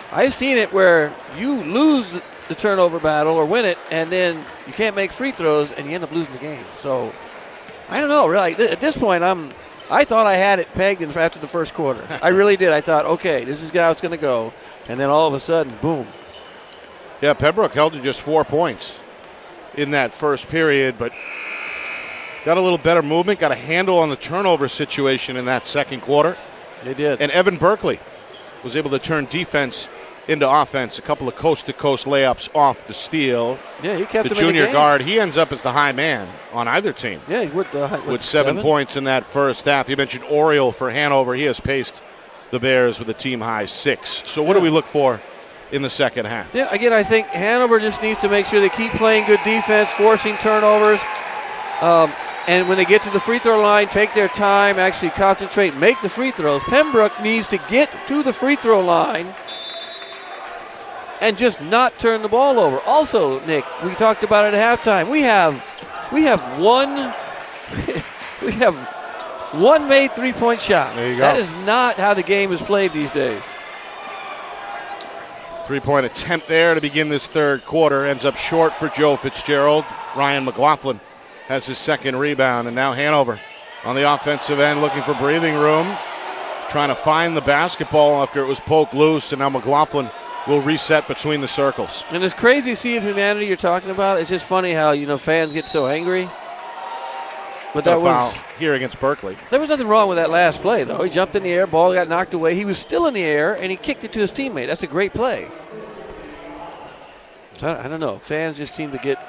I've seen it where you lose the turnover battle or win it, and then you can't make free throws, and you end up losing the game. So I don't know, really. At this point, I thought I had it pegged after the first quarter. I really did. I thought, okay, this is how it's going to go. And then all of a sudden, boom. Yeah, Pembroke held to just 4 points in that first period, but got a little better movement, got a handle on the turnover situation in that second quarter. They did. And Evan Berkeley was able to turn defense into offense. A couple of coast-to-coast layups off the steal. Yeah, he kept the him in the junior game. guard. He ends up as the high man on either team. Yeah, with 7 points in that first half. You mentioned Oriole for Hanover. He has paced the Bears with a team-high 6. So what do we look for in the second half? Yeah, again, I think Hanover just needs to make sure they keep playing good defense, forcing turnovers. And when they get to the free throw line, take their time, actually concentrate, make the free throws. Pembroke needs to get to the free throw line and just not turn the ball over. Also, Nick, we talked about it at halftime. We have one made three-point shot. There you go. That is not how the game is played these days. 3-point attempt there to begin this third quarter. Ends up short for Joe Fitzgerald. Ryan McLaughlin has his second rebound, and now Hanover on the offensive end looking for breathing room. trying to find the basketball after it was poked loose, and now McLaughlin will reset between the circles. And this crazy sea of humanity you're talking about, it's just funny how, fans get so angry. But that was foul here against Berkeley. There was nothing wrong with that last play, though. He jumped in the air, ball got knocked away. He was still in the air, and he kicked it to his teammate. That's a great play. So I don't know. Fans just seem to get,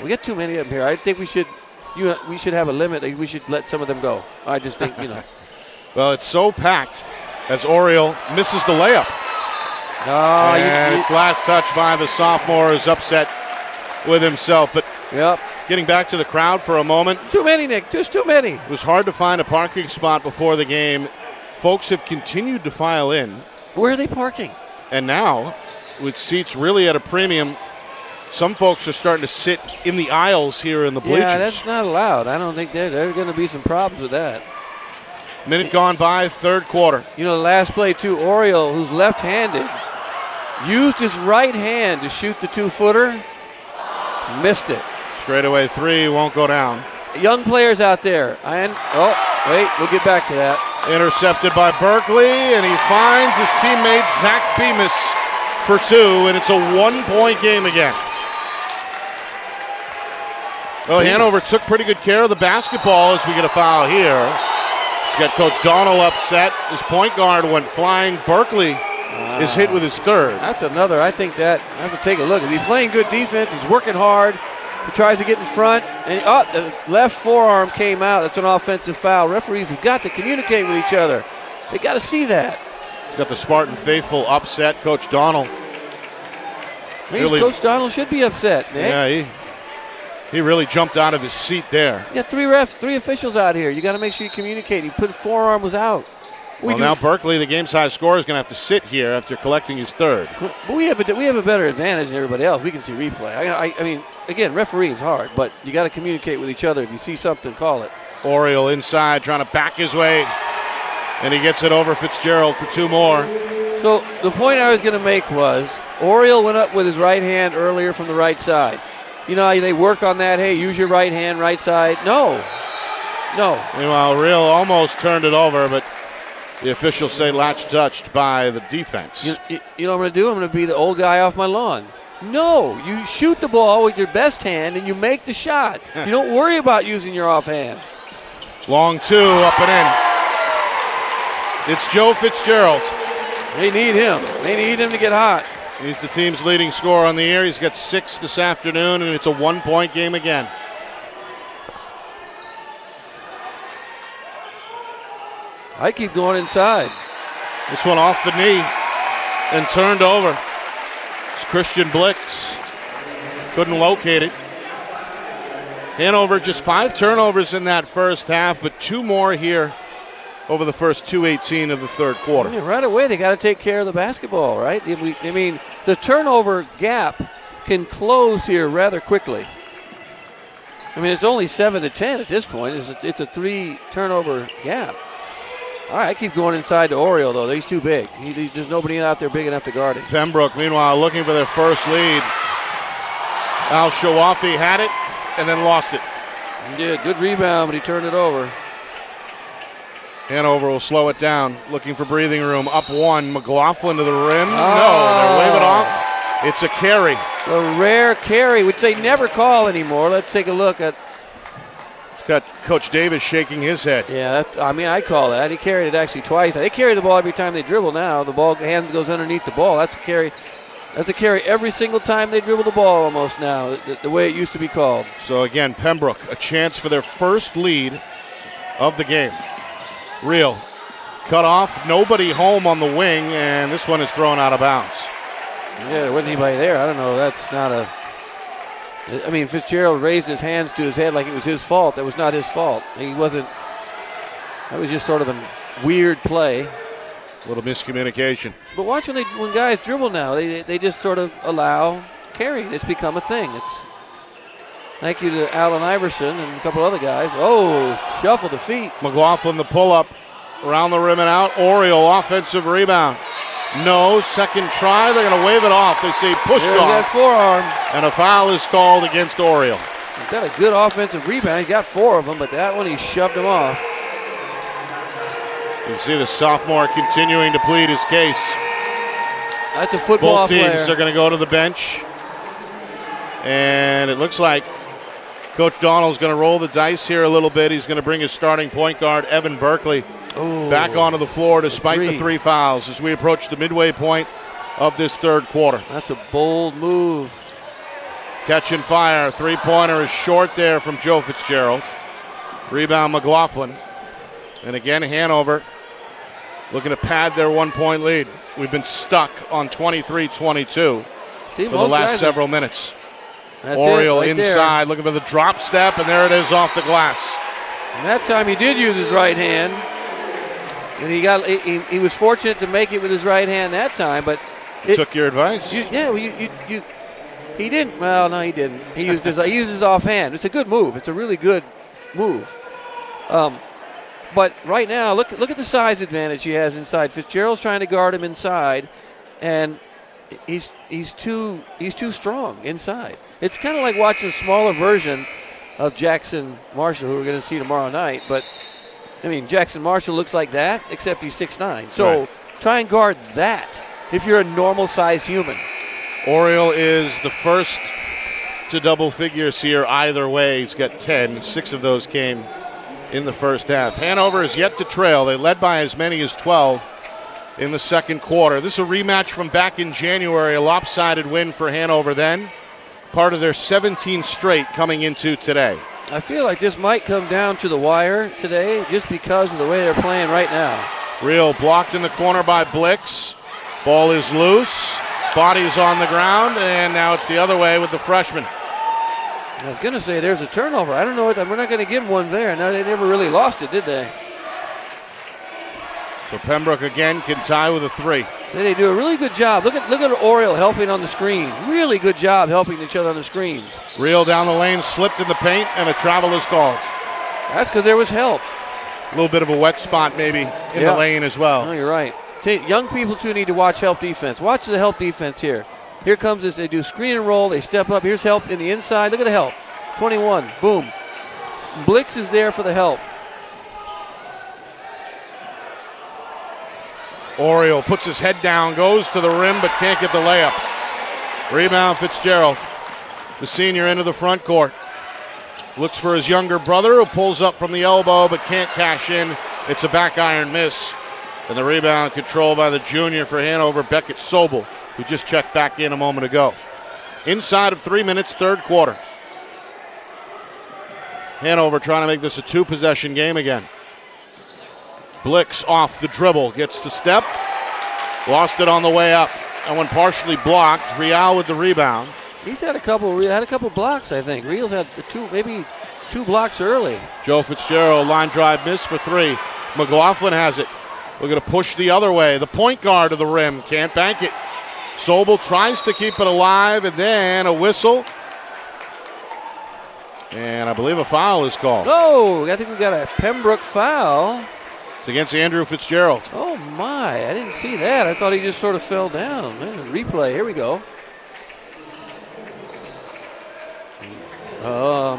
we get too many of them here. I think we should have a limit. We should let some of them go. I just think, Well, it's so packed as Oriole misses the layup. It's last touch by the sophomore, is upset with himself. But getting back to the crowd for a moment. Too many, Nick. Just too many. It was hard to find a parking spot before the game. Folks have continued to file in. Where are they parking? And now, with seats really at a premium, some folks are starting to sit in the aisles here in the bleachers. Yeah, that's not allowed. I don't think there are going to be some problems with that. Minute gone by, third quarter. The last play, too, Oriole, who's left-handed, used his right hand to shoot the two-footer, missed it. Straightaway three won't go down. Young players out there. We'll get back to that. Intercepted by Berkeley, and he finds his teammate Zach Bemis for two, and it's a one-point game again. Well, Hanover took pretty good care of the basketball as we get a foul here. It's got Coach Donald upset. His point guard went flying. Berkeley is hit with his third. That's another. I think that I have to take a look. He's playing good defense. He's working hard. He tries to get in front, and the left forearm came out. That's an offensive foul. Referees have got to communicate with each other. They got to see that. He's got the Spartan faithful upset. Coach Donald. Coach Donald should be upset, Nick. Yeah, he really jumped out of his seat there. You got three officials out here. You got to make sure you communicate. He put forearm was out. Now Berkeley, the game's high scorer, is going to have to sit here after collecting his third. But we have a better advantage than everybody else. We can see replay. I mean, again, refereeing's hard, but you got to communicate with each other. If you see something, call it. Oriole inside, trying to back his way, and he gets it over Fitzgerald for two more. So the point I was going to make was Oriole went up with his right hand earlier from the right side. They work on that. Hey, use your right hand, right side. No. Meanwhile, Real almost turned it over, but the officials say latch touched by the defense. You know what I'm going to do? I'm going to be the old guy off my lawn. No, you shoot the ball with your best hand and you make the shot. You don't worry about using your offhand. Long two, up and in. It's Joe Fitzgerald. They need him. They need him to get hot. He's the team's leading scorer on the year. He's got 6 this afternoon, and it's a one-point game again. I keep going inside. This one off the knee and turned over. It's Christian Blix. Couldn't locate it. Hanover just 5 turnovers in that first half, but 2 more here over the first 2:18 of the third quarter. Right away, they got to take care of the basketball, right? I mean, the turnover gap can close here rather quickly. I mean, it's only 7-10 at this point. It's a 3 turnover gap. All right, I keep going inside to Oriole, though. He's too big. There's nobody out there big enough to guard him. Pembroke, meanwhile, looking for their first lead. Al Shawafi had it and then lost it. He did. Good rebound, but he turned it over. Hanover will slow it down, looking for breathing room. Up 1, McLaughlin to the rim. No, they wave it off. It's a carry. A rare carry, which they never call anymore. Let's take a look at. It's got Coach Davis shaking his head. Yeah, I call that. He carried it actually twice. They carry the ball every time they dribble now. The ball hand goes underneath the ball. That's a carry. That's a carry every single time they dribble the ball almost now, the way it used to be called. So again, Pembroke, a chance for their first lead of the game. Real. Cut off, nobody home on the wing, and this one is thrown out of bounds. Yeah, there wasn't anybody there. I don't know. That's not a... I mean, Fitzgerald raised his hands to his head like it was his fault. That was not his fault. He wasn't... That was just sort of a weird play. A little miscommunication. But watch when guys dribble now, they just sort of allow carrying. It's become a thing. Thank you to Allen Iverson and a couple other guys. Oh, shuffle the feet. McLaughlin, the pull-up around the rim and out. Oriole, offensive rebound. No, second try. They're going to wave it off. They say pushed off. That forearm. And a foul is called against Oriole. He's got a good offensive rebound. He's got 4 of them, but that one he shoved him off. You can see the sophomore continuing to plead his case. That's a football Both teams player. are going to go to the bench. And it looks like Coach Donald's going to roll the dice here a little bit. He's going to bring his starting point guard, Evan Berkeley, back onto the floor despite the 3 fouls as we approach the midway point of this third quarter. That's a bold move. Catch and fire. Three-pointer is short there from Joe Fitzgerald. Rebound McLaughlin. And again, Hanover looking to pad their 1-point lead. We've been stuck on 23-22 for the last several minutes. Oriole right inside, there. Looking for the drop step, and there it is off the glass. And that time he did use his right hand. And he was fortunate to make it with his right hand that time, but took your advice. He didn't. Well, no, he didn't. He used his offhand. It's a good move. It's a really good move. But right now, look at the size advantage he has inside. Fitzgerald's trying to guard him inside, and he's too strong inside. It's kind of like watching a smaller version of Jackson Marshall, who we're going to see tomorrow night. But I mean, Jackson Marshall looks like that, except he's 6'9". So try and guard that if you're a normal-sized human. Oriole is the first to double figures here either way. He's got 10. 6 of those came in the first half. Hanover is yet to trail. They led by as many as 12 in the second quarter. This is a rematch from back in January, a lopsided win for Hanover then. Part of their 17 straight coming into today. I feel like this might come down to the wire today just because of the way they're playing right now. Real blocked in the corner by Blix. Ball is loose. Body's on the ground, and now it's the other way with the freshman. I was going to say there's a turnover. I don't know. We're not going to give them one there. No, they never really lost it, did they? So Pembroke again can tie with a 3. So they do a really good job. Look at Oriole helping on the screen. Really good job helping each other on the screens. Real down the lane, slipped in the paint, and a travel is called. That's because there was help. A little bit of a wet spot maybe in the lane as well. No, you're right. Young people, too, need to watch help defense. Watch the help defense here. Here comes this. They do screen and roll. They step up. Here's help in the inside. Look at the help. 21. Boom. Blix is there for the help. Oriole puts his head down, goes to the rim, but can't get the layup. Rebound Fitzgerald. The senior into the front court. Looks for his younger brother, who pulls up from the elbow, but can't cash in. It's a back iron miss. And the rebound controlled by the junior for Hanover, Beckett Sobel, who just checked back in a moment ago. Inside of 3 minutes, third quarter. Hanover trying to make this a 2-possession game again. Blix off the dribble, gets the step, lost it on the way up. And when partially blocked, Real with the rebound. He's had a couple blocks, I think. Real's had maybe two blocks early. Joe Fitzgerald, line drive miss for 3. McLaughlin has it. We're going to push the other way. The point guard of the rim can't bank it. Sobel tries to keep it alive, and then a whistle. And I believe a foul is called. Oh, I think we got a Pembroke foul. It's against Andrew Fitzgerald. Oh, my. I didn't see that. I thought he just sort of fell down. Replay. Here we go.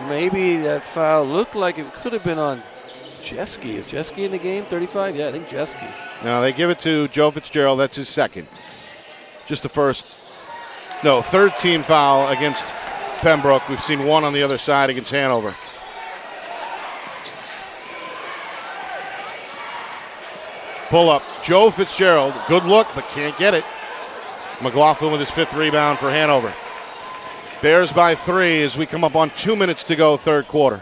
Maybe that foul looked like it could have been on Jeske. Is Jeske in the game? 35? Yeah, I think Jeske. No, they give it to Joe Fitzgerald. That's his second. Just the third team foul against Pembroke. We've seen one on the other side against Hanover. Pull up. Joe Fitzgerald. Good look, but can't get it. McLaughlin with his 5th rebound for Hanover. Bears by 3 as we come up on 2 minutes to go, third quarter.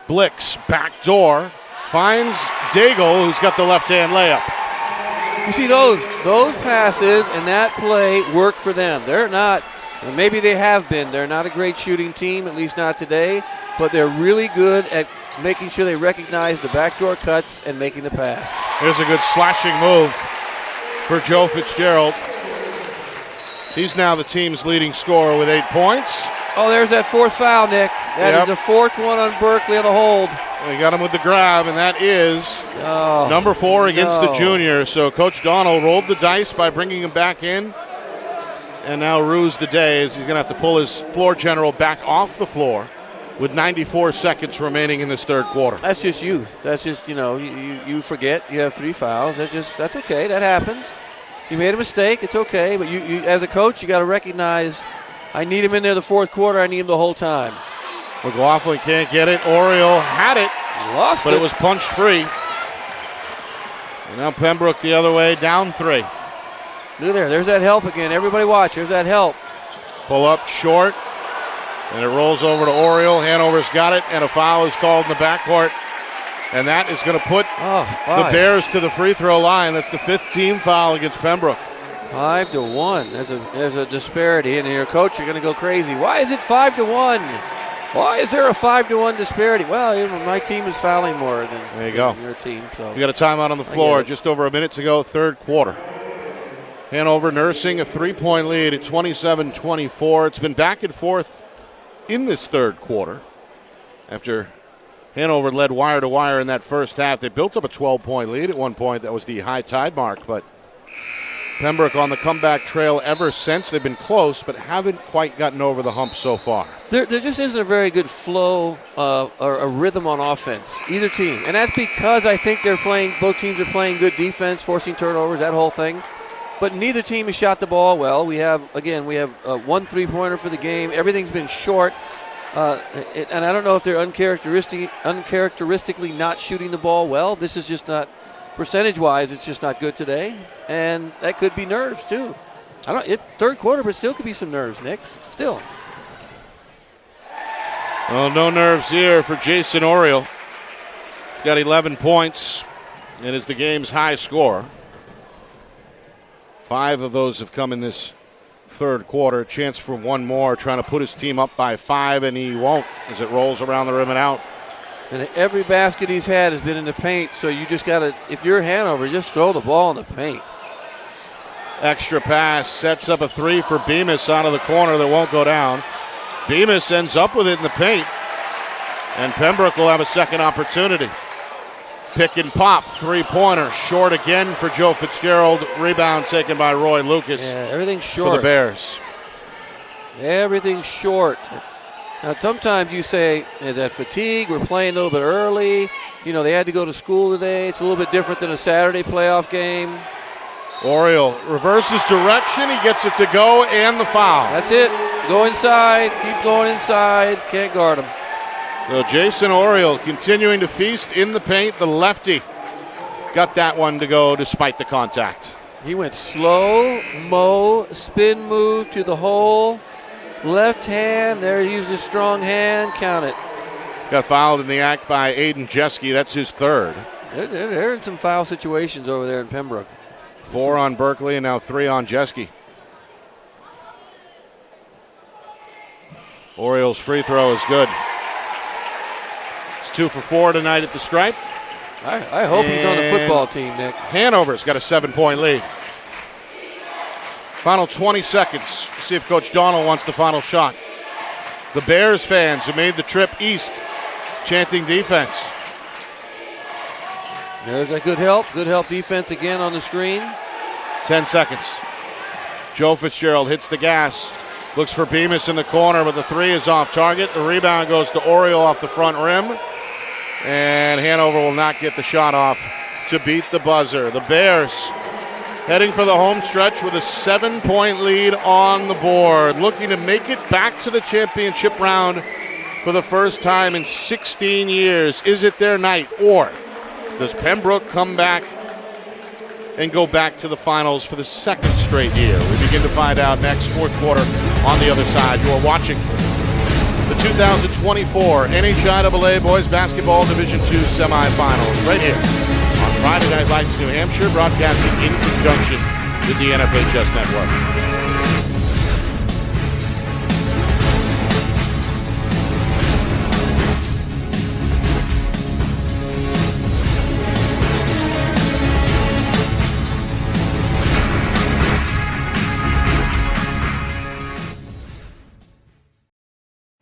Blix, backdoor, finds Daigle, who's got the left-hand layup. You see those passes and that play work for them. They're not, maybe they have been, they're not a great shooting team, at least not today, but they're really good at making sure they recognize the backdoor cuts and making the pass. Here's a good slashing move for Joe Fitzgerald. He's now the team's leading scorer with 8 points. Oh, there's that 4th foul, Nick. That is the 4th one on Berkeley on the hold. We got him with the grab, and that is number 4 against the junior. So Coach Donald rolled the dice by bringing him back in, and now rues the day as he's going to have to pull his floor general back off the floor with 94 seconds remaining in this third quarter. That's just youth. That's just, you forget you have 3 fouls. That's okay. That happens. You made a mistake. It's okay. But you as a coach, you got to recognize, I need him in there the fourth quarter. I need him the whole time. McLaughlin can't get it. Oriole had it, but it was punched free. And now Pembroke the other way, down 3. Look there. There's that help again. Everybody watch. There's that help. Pull up short, and it rolls over to Oriole. Hanover's got it, and a foul is called in the backcourt. And that is going to put the Bears to the free throw line. That's the 5th team foul against Pembroke. 5-1. There's a disparity in here. Coach, you're going to go crazy. Why is it 5-1? Why is there a 5-1 disparity? Well, my team is fouling more than your team. So we got a timeout on the floor just over a minute to go, third quarter. Hanover nursing a 3-point lead at 27-24. It's been back and forth in this third quarter after Hanover led wire to wire in that first half. They built up a 12-point lead at one point. That was the high tide mark, but Pembroke on the comeback trail ever since. They've been close, but haven't quite gotten over the hump so far. There just isn't a very good flow or a rhythm on offense, either team. And that's because I think both teams are playing good defense, forcing turnovers, that whole thing. But neither team has shot the ball well. We have 1 3-pointer for the game. Everything's been short. And I don't know if they're uncharacteristically not shooting the ball well. This is just not, percentage-wise, it's just not good today. And that could be nerves, too. Third quarter, but still could be some nerves, Nix. Still. Well, no nerves here for Jason Oriole. He's got 11 points and is the game's high scorer. 5 of those have come in this third quarter. A chance for one more, trying to put his team up by 5, and he won't as it rolls around the rim and out. And every basket he's had has been in the paint, so you just got to, if you're Hanover, just throw the ball in the paint. Extra pass sets up a 3 for Bemis out of the corner that won't go down. Bemis ends up with it in the paint, and Pembroke will have a second opportunity. Pick and pop, 3-pointer, short again for Joe Fitzgerald. Rebound taken by Roy Lucas. Yeah, everything's short for the Bears. Everything's short. Now, sometimes you say, is that fatigue? We're playing a little bit early. They had to go to school today. It's a little bit different than a Saturday playoff game. Oriole reverses direction. He gets it to go, and the foul. That's it. Go inside. Keep going inside. Can't guard him. So Jason Oriole continuing to feast in the paint. The lefty got that one to go despite the contact. He went slow-mo, spin move to the hole. Left hand, there he used his strong hand, count it. Got fouled in the act by Aiden Jeske. That's his third. They're in some foul situations over there in Pembroke. 4 on Berkeley and now 3 on Jeske. Orioles free throw is good. It's 2 for 4 tonight at the stripe. I hope he's on the football team, Nick. Hanover's got a 7-point lead. Final 20 seconds. See if Coach Donald wants the final shot. The Bears fans who made the trip east chanting defense. There's a good help defense again on the screen. 10 seconds. Joe Fitzgerald hits the gas. Looks for Bemis in the corner, but the 3 is off target. The rebound goes to Oriole off the front rim. And Hanover will not get the shot off to beat the buzzer. The Bears heading for the home stretch with a 7-point lead on the board. Looking to make it back to the championship round for the first time in 16 years. Is it their night, or does Pembroke come back and go back to the finals for the second straight year? We begin to find out next, fourth quarter on the other side. You are watching the 2024 NHIAA Boys Basketball Division II Semifinals right here on Friday Night Lights New Hampshire, broadcasting in conjunction with the NFHS Network.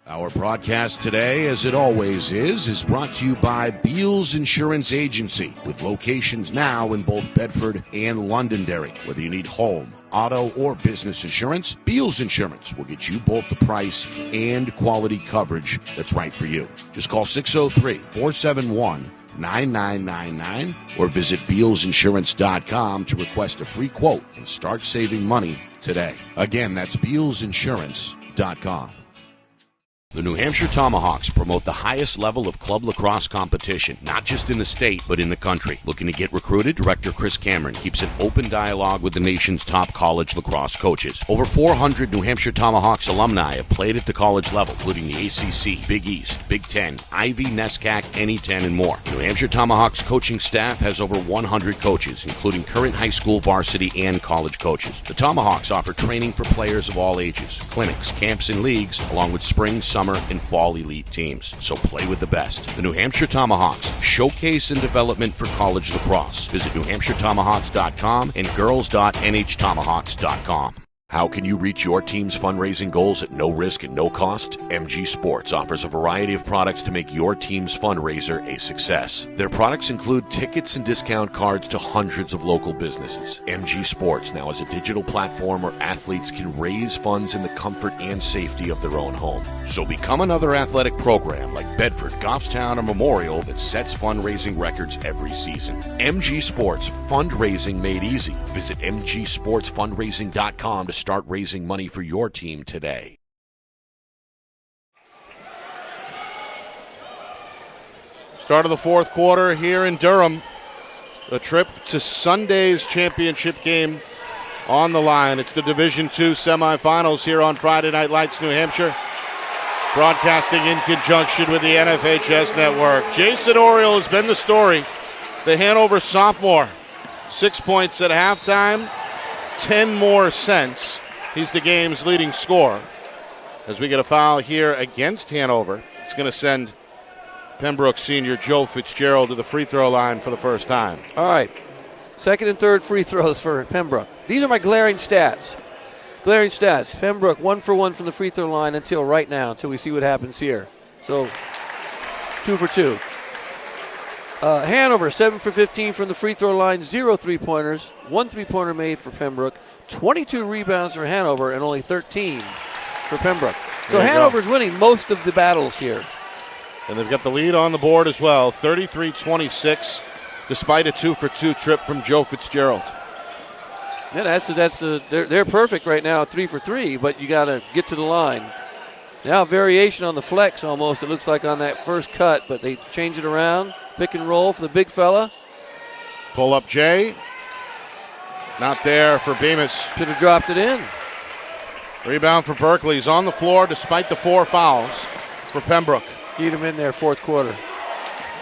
Our broadcast today, as it always is brought to you by Beals Insurance Agency, with locations now in both Bedford and Londonderry. Whether you need home, auto, or business insurance, Beals Insurance will get you both the price and quality coverage that's right for you. Just call 603-471-9999 or visit BealsInsurance.com to request a free quote and start saving money today. Again, that's BealsInsurance.com. The New Hampshire Tomahawks promote the highest level of club lacrosse competition, not just in the state, but in the country. Looking to get recruited? Director Chris Cameron keeps an open dialogue with the nation's top college lacrosse coaches. Over 400 New Hampshire Tomahawks alumni have played at the college level, including the ACC, Big East, Big Ten, Ivy, NESCAC, NE10, and more. The New Hampshire Tomahawks coaching staff has over 100 coaches, including current high school, varsity, and college coaches. The Tomahawks offer training for players of all ages, clinics, camps, and leagues, along with spring, summer, and fall elite teams. So play with the best. The New Hampshire Tomahawks, showcase and development for college lacrosse. Visit NewHampshireTomahawks.com and girls.nhtomahawks.com. How can you reach your team's fundraising goals at no risk and no cost? MG Sports offers a variety of products to make your team's fundraiser a success. Their products include tickets and discount cards to hundreds of local businesses. MG Sports now has a digital platform where athletes can raise funds in the comfort and safety of their own home. So become another athletic program like Bedford, Goffstown, or Memorial that sets fundraising records every season. MG Sports, fundraising made easy. Visit mgsportsfundraising.com to start raising money for your team today. Start of the fourth quarter here in Durham. A trip to Sunday's championship game on the line. It's the Division II semifinals here on Friday Night Lights, New Hampshire. Broadcasting in conjunction with the NFHS Network. Jason Oriole has been the story. The Hanover sophomore. 6 points at halftime. 10 more since. He's the game's leading scorer. As we get a foul here against Hanover, it's going to send Pembroke senior Joe Fitzgerald to the free throw line for the first time. All right. Second and third free throws for Pembroke. These are my glaring stats. Pembroke 1 for 1 from the free throw line until right now, until we see what happens here. So 2 for 2. Hanover, 7 for 15 from the free throw line, 0 3-pointers, 1 3-pointer made for Pembroke, 22 rebounds for Hanover, and only 13 for Pembroke. So Hanover's winning most of the battles here. And they've got the lead on the board as well, 33-26, despite a 2 for 2 trip from Joe Fitzgerald. Yeah, they're perfect right now, 3 for 3, but you got to get to the line. Now variation on the flex almost, it looks like on that first cut, but they change it around. Pick and roll for the big fella. Pull up Jay. Not there for Bemis. Should have dropped it in. Rebound for Berkeley. He's on the floor despite the 4 fouls for Pembroke. Need him in there fourth quarter.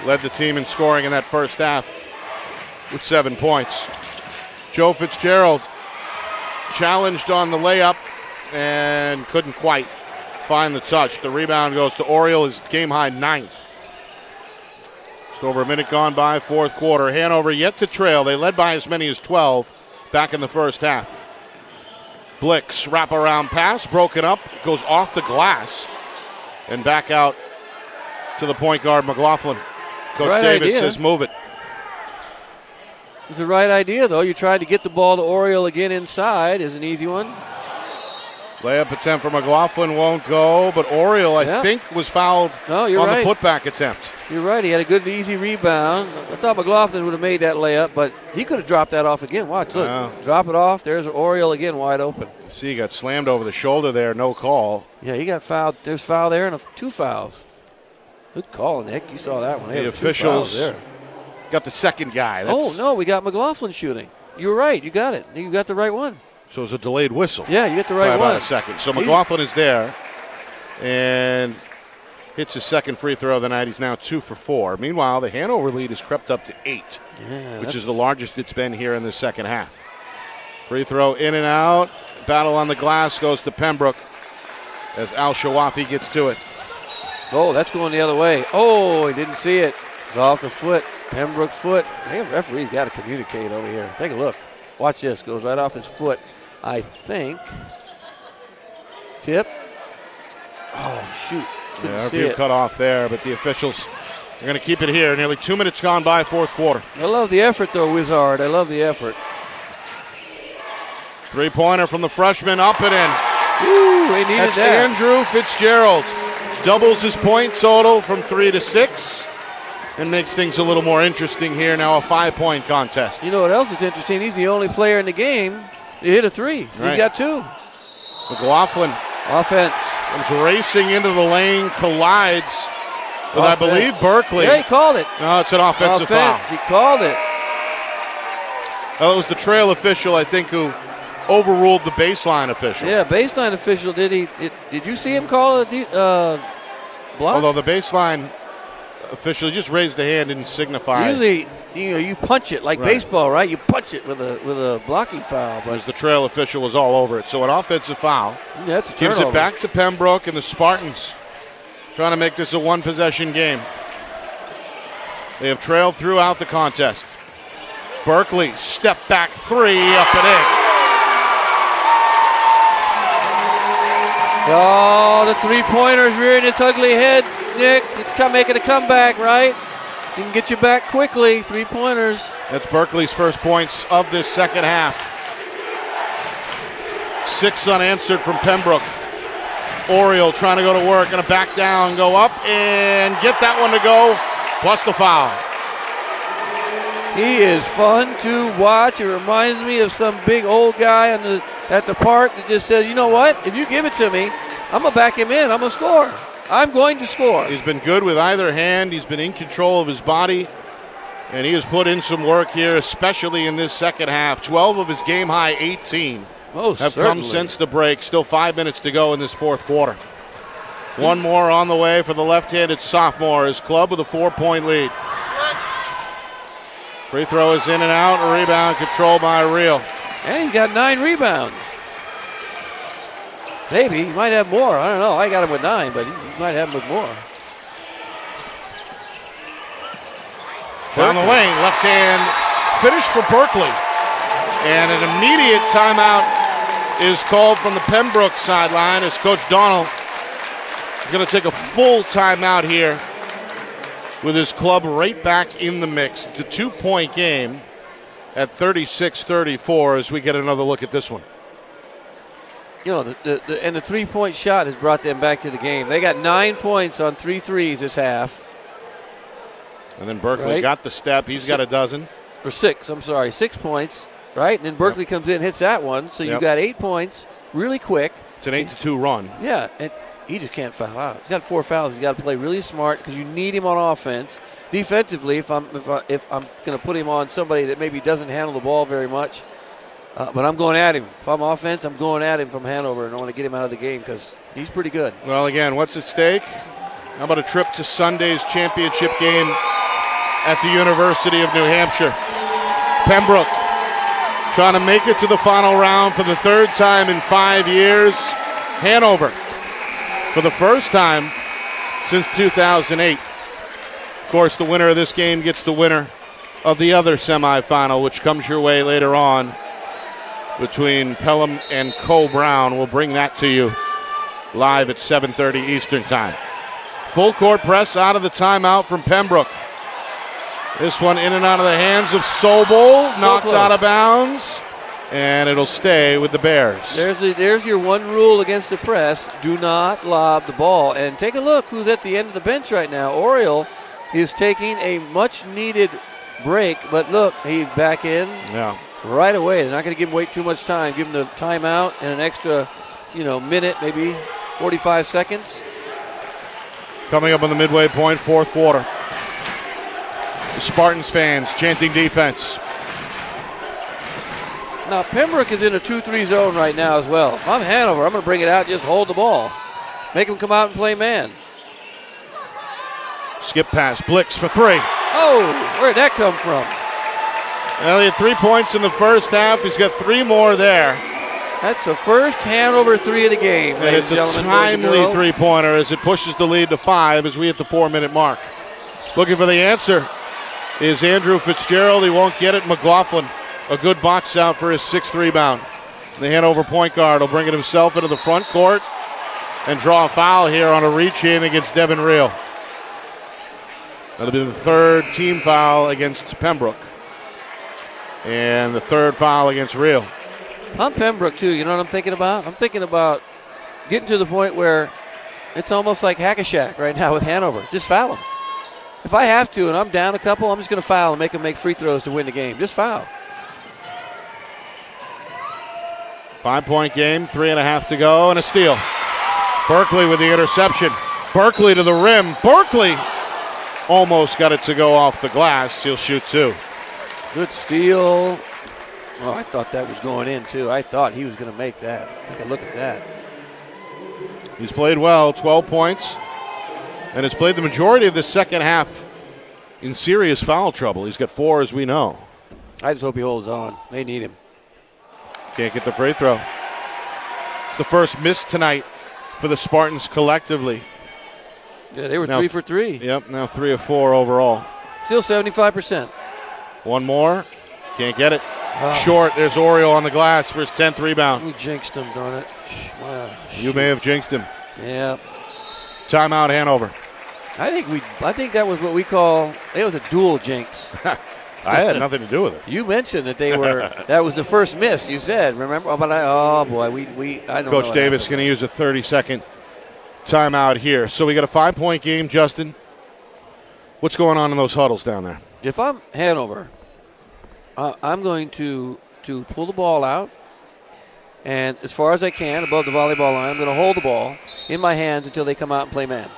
Led the team in scoring in that first half with 7 points. Joe Fitzgerald challenged on the layup and couldn't quite find the touch. The rebound goes to Oriole, his game-high 9th. Just over a minute gone by, fourth quarter. Hanover yet to trail. They led by as many as 12 back in the first half. Blix, wraparound pass, broken up, goes off the glass and back out to the point guard, McLaughlin. Coach Right Davis idea. says move it. It's the right idea, though. You tried to get the ball to Oriole again inside. Is an easy one. Layup attempt for McLaughlin won't go, but Oriole, I think, was fouled on the putback attempt. You're right. He had a good, easy rebound. I thought McLaughlin would have made that layup, but he could have dropped that off again. Watch, look. Drop it off. There's Oriole again, wide open. See, he got slammed over the shoulder there. No call. Yeah, he got fouled. There's foul there and 2 fouls. Good call, Nick. You saw that one. The officials there. Got the second guy. No, we got McLaughlin shooting. You were right. You got it. You got the right one. So it was a delayed whistle. Yeah, you got the right by one. About a second. So McLaughlin is there and hits his second free throw of the night. He's now 2 for 4. Meanwhile, the Hanover lead has crept up to 8, which is the largest it's been here in the second half. Free throw in and out. Battle on the glass goes to Pembroke as Al Shawafi gets to it. Oh, that's going the other way. Oh, he didn't see it. It's off the foot. Pembroke's foot. The referee's got to communicate over here. Take a look. Watch this. Goes right off his foot. I think. Tip. Oh, shoot. Couldn't see view it. cut off there, but the officials are going to keep it here. Nearly 2 minutes gone by, fourth quarter. I love the effort, though, Wizard. I love the effort. Three-pointer from the freshman, up and in. Ooh, they needed That's that. Andrew Fitzgerald. Doubles his point total from 3 to 6 and makes things a little more interesting here. Now a 5-point contest. You know what else is interesting? He's the only player in the game to hit a three. Right. He's got two. McLaughlin Offense. comes racing into the lane, collides with, I believe, Berkeley. Yeah, he called it. No, it's an offensive foul. He called it. Oh, it was the trail official, I think, who overruled the baseline official. Yeah, baseline official. Did you see him call a block? Although the baseline official just raised the hand and signified. Usually, you punch it like baseball, right? You punch it with a blocking foul. But the trail official was all over it. So an offensive foul. yeah, that's a Gives turnover. it back to Pembroke, and the Spartans trying to make this a one-possession game. They have trailed throughout the contest. Berkeley, step back three, up and in. Oh, the three-pointer's rearing its ugly head, Nick. It's making a comeback, right? You can get you back quickly. Three-pointers. That's Berkeley's first points of this second half. 6 unanswered from Pembroke. Oriole trying to go to work, going to back down, go up, and get that one to go, plus the foul. He is fun to watch. It reminds me of some big old guy at the park that just says, you know what? If you give it to me, I'm going to back him in. I'm going to score. I'm going to score. He's been good with either hand. He's been in control of his body, and he has put in some work here, especially in this second half. 12 of his game-high 18 have come since the break. Still 5 minutes to go in this fourth quarter. One more on the way for the left-handed sophomore. His club with a 4-point lead. Free throw is in and out. A rebound controlled by Real. And he's got 9 rebounds. Maybe. He might have more. I don't know. I got him with 9, but he might have him with more. Down the lane, left hand finish for Berkeley. And an immediate timeout is called from the Pembroke sideline as Coach Donald is going to take a full timeout here with his club right back in the mix. It's a 2-point game at 36-34 as we get another look at this one. You know, the three-point shot has brought them back to the game. They got 9 points on 3 threes this half. And then Berkeley got the step. He's got a dozen. Or 6, I'm sorry. 6 points, right? And then Berkeley comes in and hits that one. So you got 8 points really quick. It's an 8-2 run. Yeah, and he just can't foul out. He's got 4 fouls. He's got to play really smart because you need him on offense. Defensively, if I'm going to put him on somebody that maybe doesn't handle the ball very much, but I'm going at him. If I'm offense, I'm going at him from Hanover, and I want to get him out of the game because he's pretty good. Well, again, what's at stake? How about a trip to Sunday's championship game at the University of New Hampshire? Pembroke trying to make it to the final round for the third time in 5 years. Hanover for the first time since 2008. Of course, the winner of this game gets the winner of the other semifinal, which comes your way later on between Pelham and Brown. We'll bring that to you live at 7:30 Eastern Time. Full court press out of the timeout from Pembroke. This one in and out of the hands of Sobel, knocked out of bounds, and it'll stay with the Bears. There's your one rule against the press. Do not lob the ball. And take a look who's at the end of the bench right now. Oriole is taking a much-needed break, but look, he's back in right away. They're not going to give him too much time. Give him the timeout and an extra, minute, maybe 45 seconds. Coming up on the midway point, fourth quarter. The Spartans fans chanting defense. Now, Pembroke is in a 2-3 zone right now as well. If I'm Hanover, I'm going to bring it out, just hold the ball. Make them come out and play man. Skip pass, Blix for 3. Oh, where'd that come from? Well, he had 3 points in the first half. He's got 3 more there. That's the first Hanover 3 of the game. And it's a timely three-pointer as it pushes the lead to 5 as we hit the 4-minute mark. Looking for the answer is Andrew Fitzgerald. He won't get it. McLaughlin, a good box out for his 6th rebound. The Hanover point guard will bring it himself into the front court. and draw a foul here on a reach-in against Devin Reel. That'll be the third team foul against Pembroke. And the third foul against Reel. I'm Pembroke, too. You know what I'm thinking about? I'm thinking about getting to the point where it's almost like Hack-a-Shack right now with Hanover. Just foul them. If I have to and I'm down a couple, I'm just going to foul and make them make free throws to win the game. Just foul. 5-point game, 3.5 to go, and a steal. Berkeley with the interception. Berkeley to the rim. Berkeley almost got it to go off the glass. He'll shoot 2. Good steal. Oh, I thought that was going in, too. I thought he was going to make that. Take a look at that. He's played well, 12 points, and has played the majority of the second half in serious foul trouble. He's got 4, as we know. I just hope he holds on. They need him. Can't get the free throw. It's the first miss tonight for the Spartans collectively. Yeah, they were now 3 for 3. Yep, now 3 of 4 overall. Still 75%. One more. Can't get it. Short. There's Oriole on the glass for his 10th rebound. We jinxed him, darn it. Wow, you may have jinxed him. Yeah. Timeout, Hanover. I think that was what we call, it was a dual jinx. I had nothing to do with it. You mentioned that they were, that was the first miss, you said, remember? But I don't know. Coach Davis going to use a 30-second timeout here. So we got a 5-point game, Justin. What's going on in those huddles down there? If I'm Hanover, I'm going to pull the ball out, and as far as I can, above the volleyball line, I'm going to hold the ball in my hands until they come out and play man.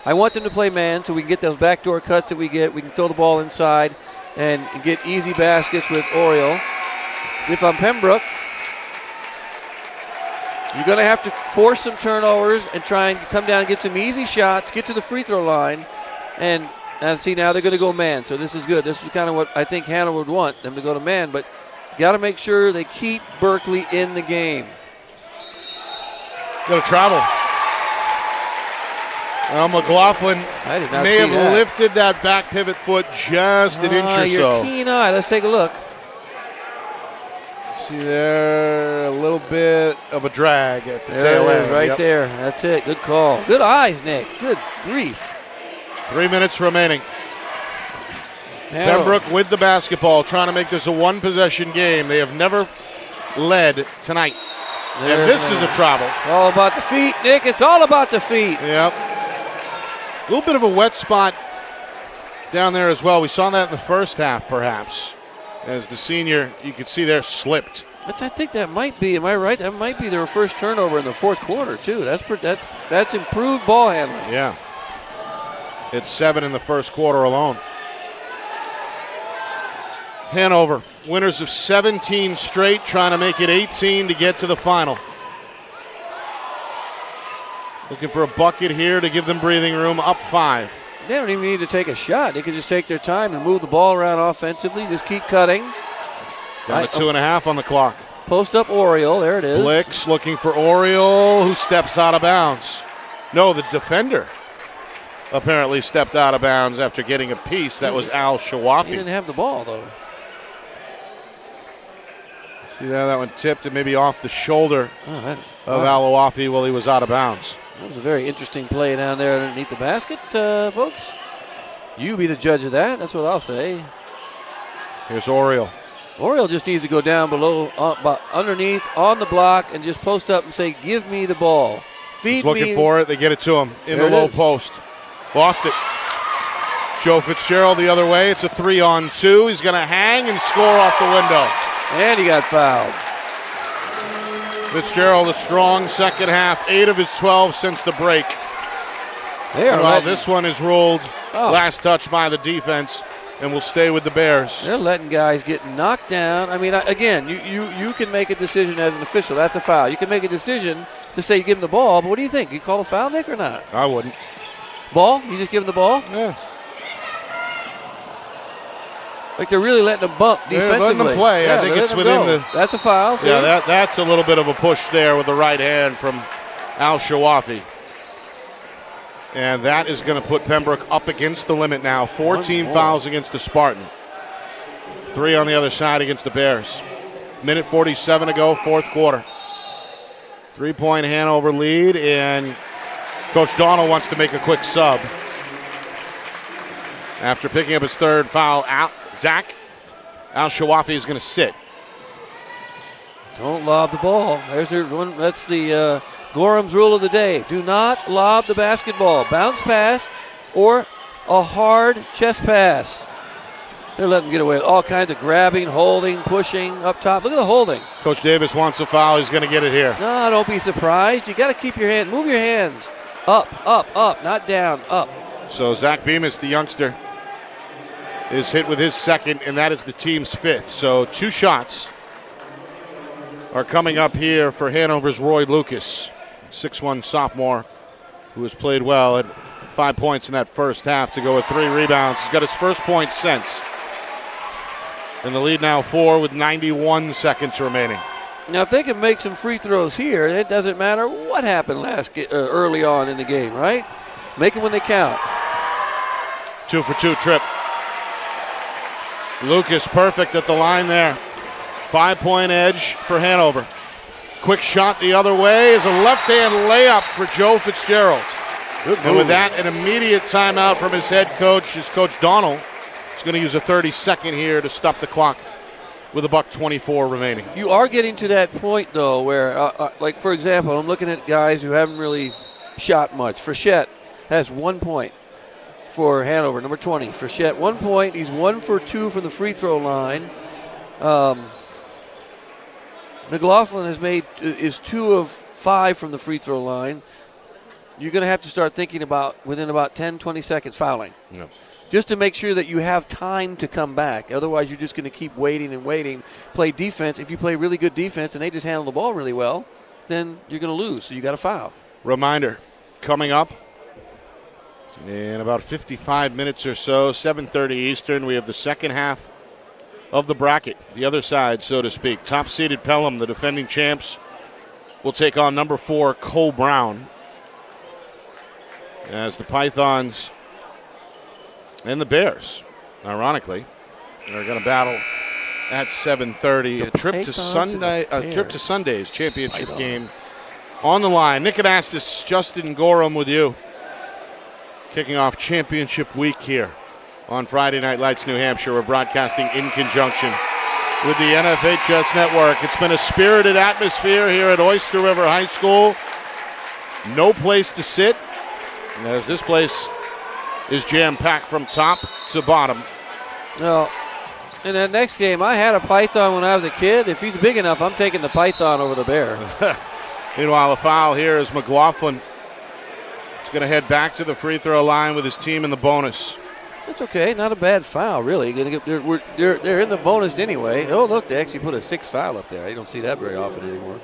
I want them to play man so we can get those backdoor cuts that we get. We can throw the ball inside and get easy baskets with Oriole. If I'm Pembroke, you're going to have to force some turnovers and try and come down and get some easy shots, get to the free throw line, and see, now they're going to go man. So this is good. This is kind of what I think Hanover would want, them to go to man. But you got to make sure they keep Berkeley in the game. Got to travel. Well, McLaughlin may have lifted that back pivot foot just an inch or so. Your keen eye. Let's take a look. See there, a little bit of a drag at the tail end. Right there. That's it. Good call. Good eyes, Nick. Good grief. 3 minutes remaining. Pembroke with the basketball, trying to make this a one-possession game. They have never led tonight. And this is a travel. All about the feet, Nick. It's all about the feet. Yep. A little bit of a wet spot down there as well. We saw that in the first half, perhaps, as the senior, you could see there, slipped. I think that might be, am I right? That might be their first turnover in the fourth quarter, too. That's improved ball handling. Yeah. It's 7 in the first quarter alone. Hanover, winners of 17 straight, trying to make it 18 to get to the final. Looking for a bucket here to give them breathing room, up 5. They don't even need to take a shot. They can just take their time and move the ball around offensively, just keep cutting. Down to 2.5 on the clock. Post up Oriole, there it is. Blix looking for Oriole, who steps out of bounds. No, the defender apparently stepped out of bounds after getting a piece. That was Al Shawafi. He didn't have the ball, though. See that one tipped and maybe off the shoulder of Al Shawafi while he was out of bounds. That was a very interesting play down there underneath the basket, folks. You be the judge of that. That's what I'll say. Here's Oriole. Oriole just needs to go down below, underneath, on the block, and just post up and say, give me the ball. Feed He's looking for it. They get it to him in the low post. Lost it. Joe Fitzgerald the other way. It's a 3-on-2. He's going to hang and score off the window. And he got fouled. Fitzgerald, a strong second half, 8 of his 12 since the break. This one is ruled last touch by the defense and will stay with the Bears. They're letting guys get knocked down. I mean, again, you can make a decision as an official. That's a foul. You can make a decision to say you give him the ball, but what do you think? You call a foul, Nick, or not? I wouldn't. Ball? You just give him the ball? Yeah. Like they're really letting them bump defensively. They're letting them play. I think it's within the... That's a foul. See? Yeah, that's a little bit of a push there with the right hand from Al Shawafi. And that is going to put Pembroke up against the limit now. 14 fouls against the Spartan. 3 on the other side against the Bears. Minute 47 to go, fourth quarter. 3-point Hanover lead, and Coach Donald wants to make a quick sub. After picking up his third foul, Zach Al-Shawafi is going to sit. Don't lob the ball. There's their one. That's the Gorham's rule of the day. Do not lob the basketball. Bounce pass or a hard chest pass. They're letting them get away with all kinds of grabbing, holding, pushing up top. Look at the holding. Coach Davis wants a foul. He's going to get it here. No, don't be surprised. You got to keep your hand. Move your hands. Up, not down, up. So Zach Bemis, the youngster, is hit with his second, and that is the team's fifth. So 2 shots are coming up here for Hanover's Roy Lucas, 6'1" sophomore who has played well at 5 points in that first half to go with 3 rebounds. He's got his first point since. And the lead now 4 with 91 seconds remaining. Now, if they can make some free throws here, it doesn't matter what happened early on in the game, right? Make them when they count. 2 for 2 trip. Lucas perfect at the line there. 5-point edge for Hanover. Quick shot the other way is a left-hand layup for Joe Fitzgerald. And with that, an immediate timeout from his head coach, his Coach Donald. He's going to use a 30-second here to stop the clock with $1:24 remaining. You are getting to that point, though, where, like, for example, I'm looking at guys who haven't really shot much. Frechette has 1 point for Hanover, number 20. Frechette, 1 point. He's 1 for 2 from the free throw line. McLaughlin is 2 of 5 from the free throw line. You're going to have to start thinking about, within about 10, 20 seconds, fouling. No. Just to make sure that you have time to come back. Otherwise, you're just going to keep waiting and waiting. Play defense. If you play really good defense and they just handle the ball really well, then you're going to lose. So you got to foul. Reminder, coming up in about 55 minutes or so, 7:30 Eastern, we have the second half of the bracket, the other side, so to speak. Top-seeded Pelham, the defending champs, will take on number 4 Cole Brown, as the Pythons and the Bears, ironically, are going to battle at 7:30. A trip to Sunday's championship game on the line. Nick Anastas, Justin Gorham with you, kicking off championship week here on Friday Night Lights, New Hampshire. We're broadcasting in conjunction with the NFHS Network. It's been a spirited atmosphere here at Oyster River High School. No place to sit, as this place is jam-packed from top to bottom. Well, in that next game, I had a Python when I was a kid. If he's big enough, I'm taking the Python over the Bear. Meanwhile, a foul here is McLaughlin. He's going to head back to the free throw line with his team in the bonus. That's okay. Not a bad foul, really. They're in the bonus anyway. Oh, look, they actually put a 6th foul up there. You don't see that very often anymore.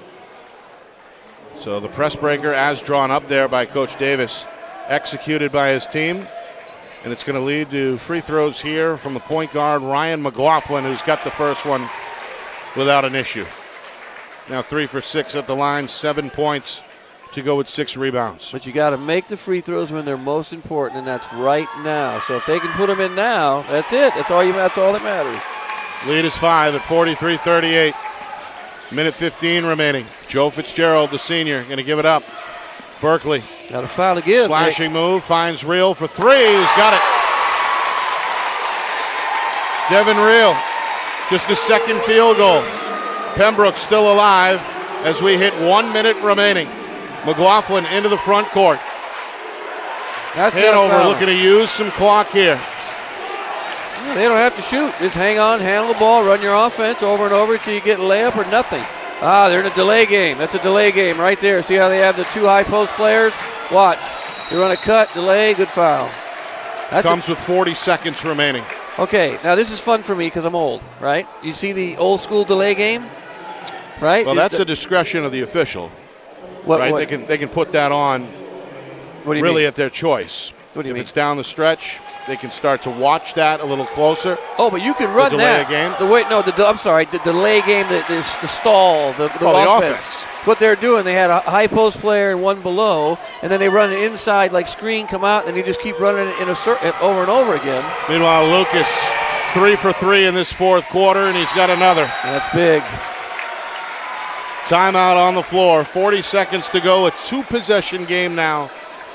So the press breaker, as drawn up there by Coach Davis, executed by his team. And it's going to lead to free throws here from the point guard, Ryan McLaughlin, who's got the first one without an issue. Now 3 for 6 at the line, 7 points to go with 6 rebounds. But you got to make the free throws when they're most important, and that's right now. So if they can put them in now, that's it. That's all that matters. Lead is 5 at 43-38. Minute 15 remaining. Joe Fitzgerald, the senior, going to give it up. Berkeley. Got a foul to give. Slashing move, finds Reel for 3. He's got it. Devin Reel, just the second field goal. Pembroke still alive as we hit 1 minute remaining. McLaughlin into the front court. That's Hanover looking to use some clock here. They don't have to shoot. Just hang on, handle the ball, run your offense over and over until you get a layup or nothing. They're in a delay game. That's a delay game right there. See how they have the 2 high post players? Watch. They run a cut, delay, good foul. Comes with 40 seconds remaining. Okay, now this is fun for me because I'm old, right? You see the old school delay game, right? Well, that's a discretion of the official. What? They can put that on really at their choice. What do you mean? If it's down the stretch, they can start to watch that a little closer. Oh, but you can run delay that. Game. The delay game, the stall, the offense. What they're doing, they had a high post player and one below, and then they run an inside like screen, come out, and you just keep running it in a circuit over and over again. Meanwhile, Lucas 3 for 3 in this fourth quarter, and he's got another. That's big. Timeout on the floor. 40 seconds to go. A two-possession game now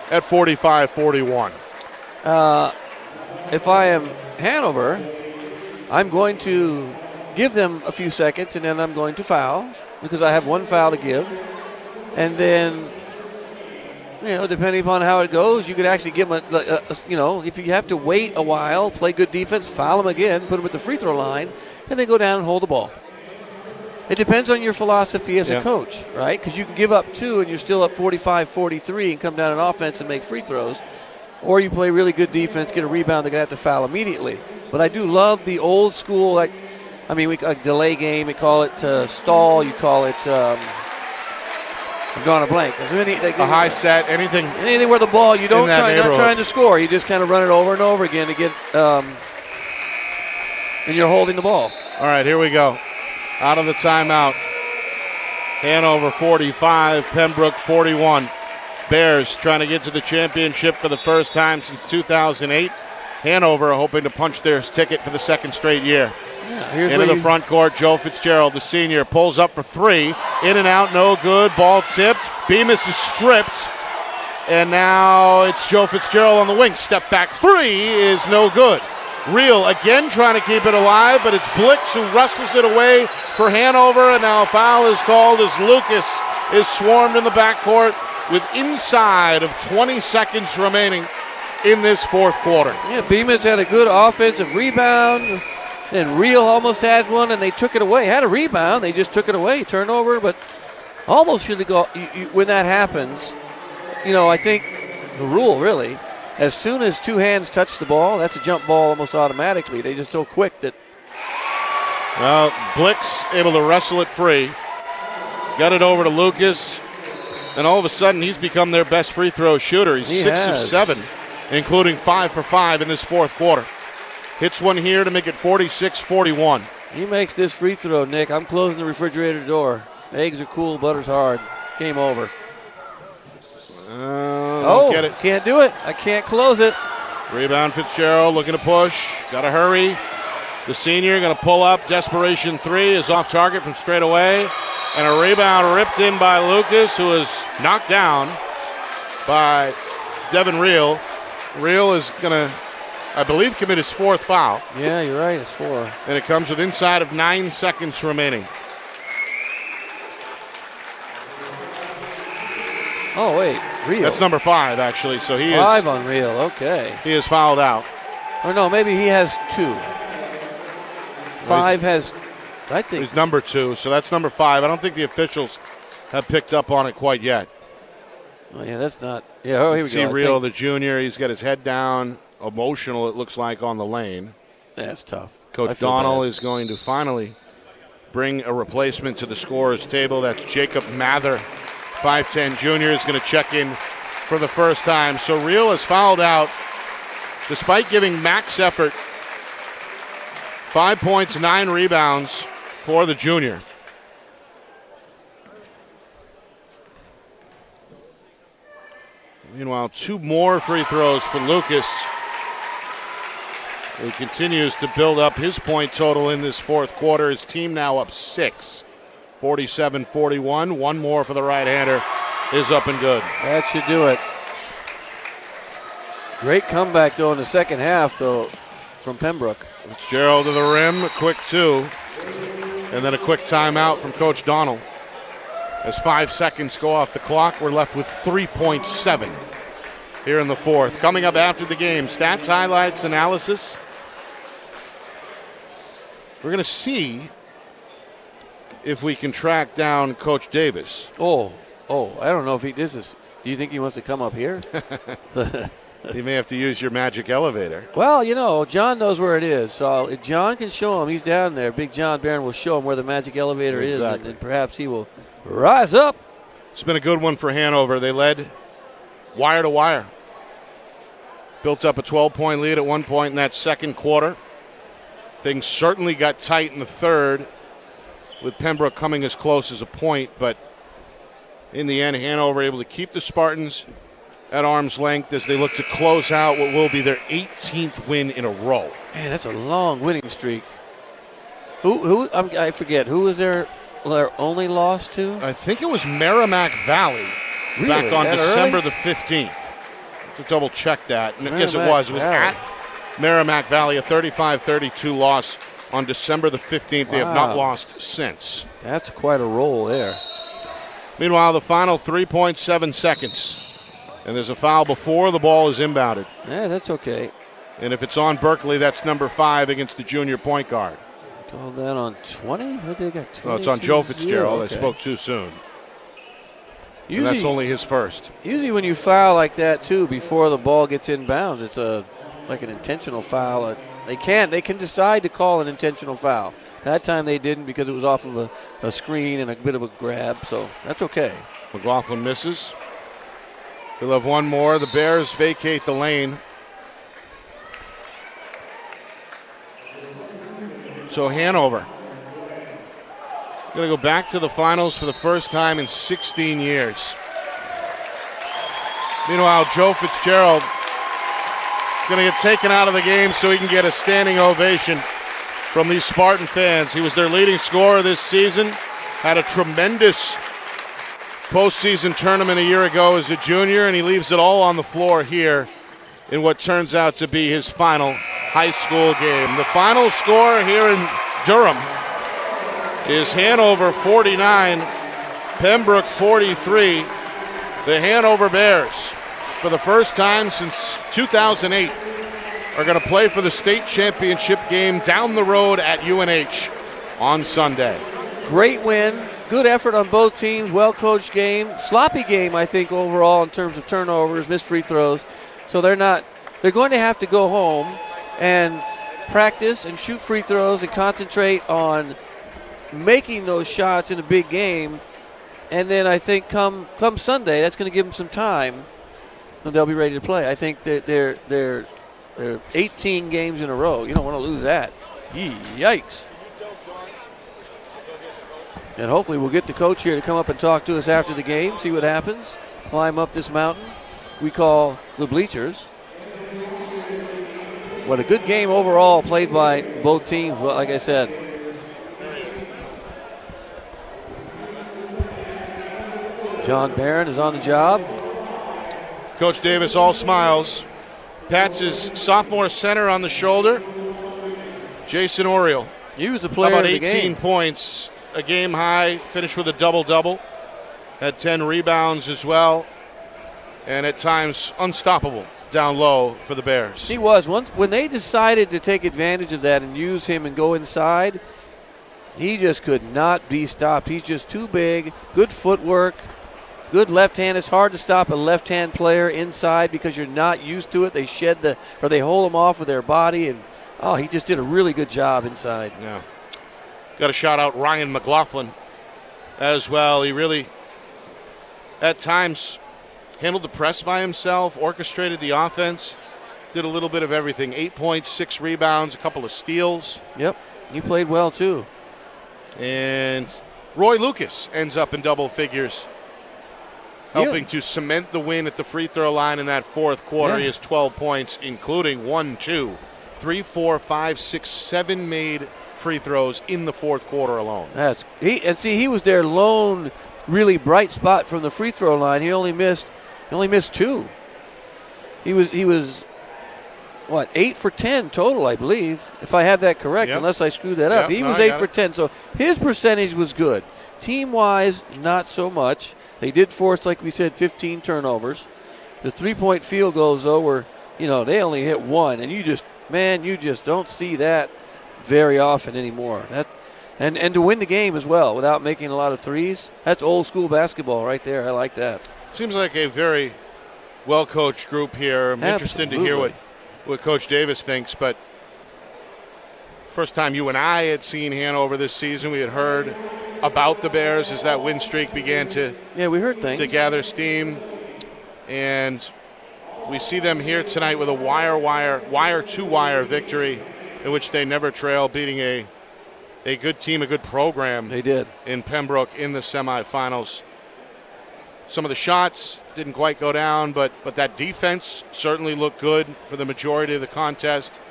at 45-41. If I am Hanover, I'm going to give them a few seconds, and then I'm going to foul because I have one foul to give. And then, depending upon how it goes, you could actually give them, if you have to wait a while, play good defense, foul them again, put them at the free throw line, and then go down and hold the ball. It depends on your philosophy as a coach, right? Because you can give up 2 and you're still up 45-43 and come down on offense and make free throws. Or you play really good defense, get a rebound, they're going to have to foul immediately. But I do love the old school, a delay game. You call it stall. You call it, I'm drawing a blank. Is there a high set, anything where the ball, you don't not trying to score. You just kind of run it over and over again to get, and you're holding the ball. All right, here we go. Out of the timeout. Hanover 45, Pembroke 41. Bears trying to get to the championship for the first time since 2008. Hanover hoping to punch their ticket for the second straight year. Into the front court, Joe Fitzgerald, the senior, pulls up for 3. In and out, no good. Ball tipped. Bemis is stripped. And now it's Joe Fitzgerald on the wing. Step back 3 is no good. Real again trying to keep it alive, but it's Blix who wrestles it away for Hanover, and now a foul is called as Lucas is swarmed in the backcourt with inside of 20 seconds remaining in this fourth quarter. Yeah, Bemis had a good offensive rebound, and Real almost had one, and they took it away. Had a rebound, they just took it away. Turnover, but almost should have gone. When that happens, I think the rule really, as soon as 2 hands touch the ball, that's a jump ball almost automatically. They're just so quick that. Well, Blix able to wrestle it free. Got it over to Lucas. And all of a sudden, he's become their best free throw shooter. He's 6 of 7, including 5 for 5 in this fourth quarter. Hits one here to make it 46-41. He makes this free throw, Nick. I'm closing the refrigerator door. Eggs are cool, butter's hard. Game over. Get it. Can't do it. I can't close it. Rebound Fitzgerald looking to push. Got to hurry. The senior going to pull up. Desperation 3 is off target from straight away. And a rebound ripped in by Lucas, who is knocked down by Devin Real. Real is going to, I believe, commit his 4th foul. Yeah, you're right. It's 4. And it comes with inside of 9 seconds remaining. Oh, wait. Real. That's number 5, actually. So he 5 on Real. Okay. He is fouled out. Or no, maybe he has 2. 5 has, I think. He's number 2, so that's number 5. I don't think the officials have picked up on it quite yet. Oh, yeah, that's not. Yeah, oh, here we see go. Real, the junior. He's got his head down, emotional, it looks like, on the lane. That's tough. Coach Donnell is going to finally bring a replacement to the scorer's table. That's Jacob Mather. 5'10 junior is going to check in for the first time. So Real is fouled out despite giving max effort. 5 points, 9 rebounds for the junior. Meanwhile, 2 more free throws for Lucas. He continues to build up his point total in this fourth quarter. His team now up 6. 47-41. 1 more for the right-hander is up and good. That should do it. Great comeback, though, in the second half, though, from Pembroke. Fitzgerald to the rim, a quick 2. And then a quick timeout from Coach Donnell. As 5 seconds go off the clock, we're left with 3.7 here in the fourth. Coming up after the game, stats, highlights, analysis. We're going to see if we can track down Coach Davis. Oh, I don't know if he does this. Do you think he wants to come up here? You may have to use your magic elevator. Well, John knows where it is. So if John can show him, he's down there. Big John Barron will show him where the magic elevator is, and perhaps he will rise up. It's been a good one for Hanover. They led wire to wire. Built up a 12-point lead at one point in that second quarter. Things certainly got tight in the third, with Pembroke coming as close as a point, but in the end, Hanover able to keep the Spartans at arm's length as they look to close out what will be their 18th win in a row. Man, that's a long winning streak. I forget, who was their their only loss to? I think it was Merrimack Valley back on December the 15th. To double check that. Yes, it was. It was at Merrimack Valley, a 35-32 loss on December the 15th. Wow. They have not lost since. That's quite a roll there. Meanwhile, the final 3.7 seconds. And there's a foul before the ball is inbounded. Yeah, that's okay. And if it's on Berkeley, that's number 5 against the junior point guard. Called that on 20? What they got? 20, no, it's on Joe Fitzgerald. Okay. I spoke too soon. Usually, and that's only his first. Usually when you foul like that, too, before the ball gets inbounds, it's like an intentional foul. They can decide to call an intentional foul. That time they didn't because it was off of a screen and a bit of a grab, so that's okay. McLaughlin misses. He'll have one more. The Bears vacate the lane. So Hanover going to go back to the finals for the first time in 16 years. Meanwhile, Joe Fitzgerald going to get taken out of the game so he can get a standing ovation from these Spartan fans. He was their leading scorer this season, had a tremendous postseason tournament a year ago as a junior, and he leaves it all on the floor here in what turns out to be his final high school game. The final score here in Durham is Hanover 49, Pembroke 43. The Hanover Bears, for the first time since 2008, are going to play for the state championship game down the road at UNH on Sunday. Great win. Good effort on both teams. Well-coached game. Sloppy game, I think, overall in terms of turnovers, missed free throws. So they're going to have to go home and practice and shoot free throws and concentrate on making those shots in a big game. And then I think come Sunday, that's going to give them some time and they'll be ready to play. I think that they're 18 games in a row. You don't want to lose that. Yikes. And hopefully we'll get the coach here to come up and talk to us after the game, see what happens. Climb up this mountain we call the bleachers. What a good game overall played by both teams, well, like I said. John Barron is on the job. Coach Davis all smiles. Pats his sophomore center on the shoulder. Jason Oriole. He was the player about of the 18 game. points, a game high, finished with a double-double. Had 10 rebounds as well. And at times unstoppable down low for the Bears. He was. When they decided to take advantage of that and use him and go inside, he just could not be stopped. He's just too big. Good footwork. Good left hand. It's hard to stop a left-hand player inside because you're not used to it. They they hold them off with their body, and he just did a really good job inside. Yeah. Got to shout out Ryan McLaughlin as well. He really, at times, handled the press by himself, orchestrated the offense, did a little bit of everything. 8 points, 6 rebounds, a couple of steals. Yep, he played well too. And Roy Lucas ends up in double figures, helping to cement the win at the free throw line in that fourth quarter. He has 12 points, including 1, 2, 3, 4, 5, 6, 7 made free throws in the fourth quarter alone. He was their lone really bright spot from the free throw line. He only missed 2. He was 8 for 10 total, I believe, if I have that correct, unless I screwed that up. He was 8 for 10, so his percentage was good. Team-wise, not so much. They did force, like we said, 15 turnovers. The three-point field goals, though, were, they only hit 1, and you just don't see that very often anymore. And to win the game as well without making a lot of threes, that's old-school basketball right there. I like that. Seems like a very well-coached group here. I'm interested to hear what Coach Davis thinks, but first time you and I had seen Hanover this season, we had heard about the Bears as that win streak began to we heard things to gather steam, and we see them here tonight with a wire-to-wire victory in which they never trail, beating a good team, a good program. They did in Pembroke in the semifinals. Some of the shots didn't quite go down, but that defense certainly looked good for the majority of the contest.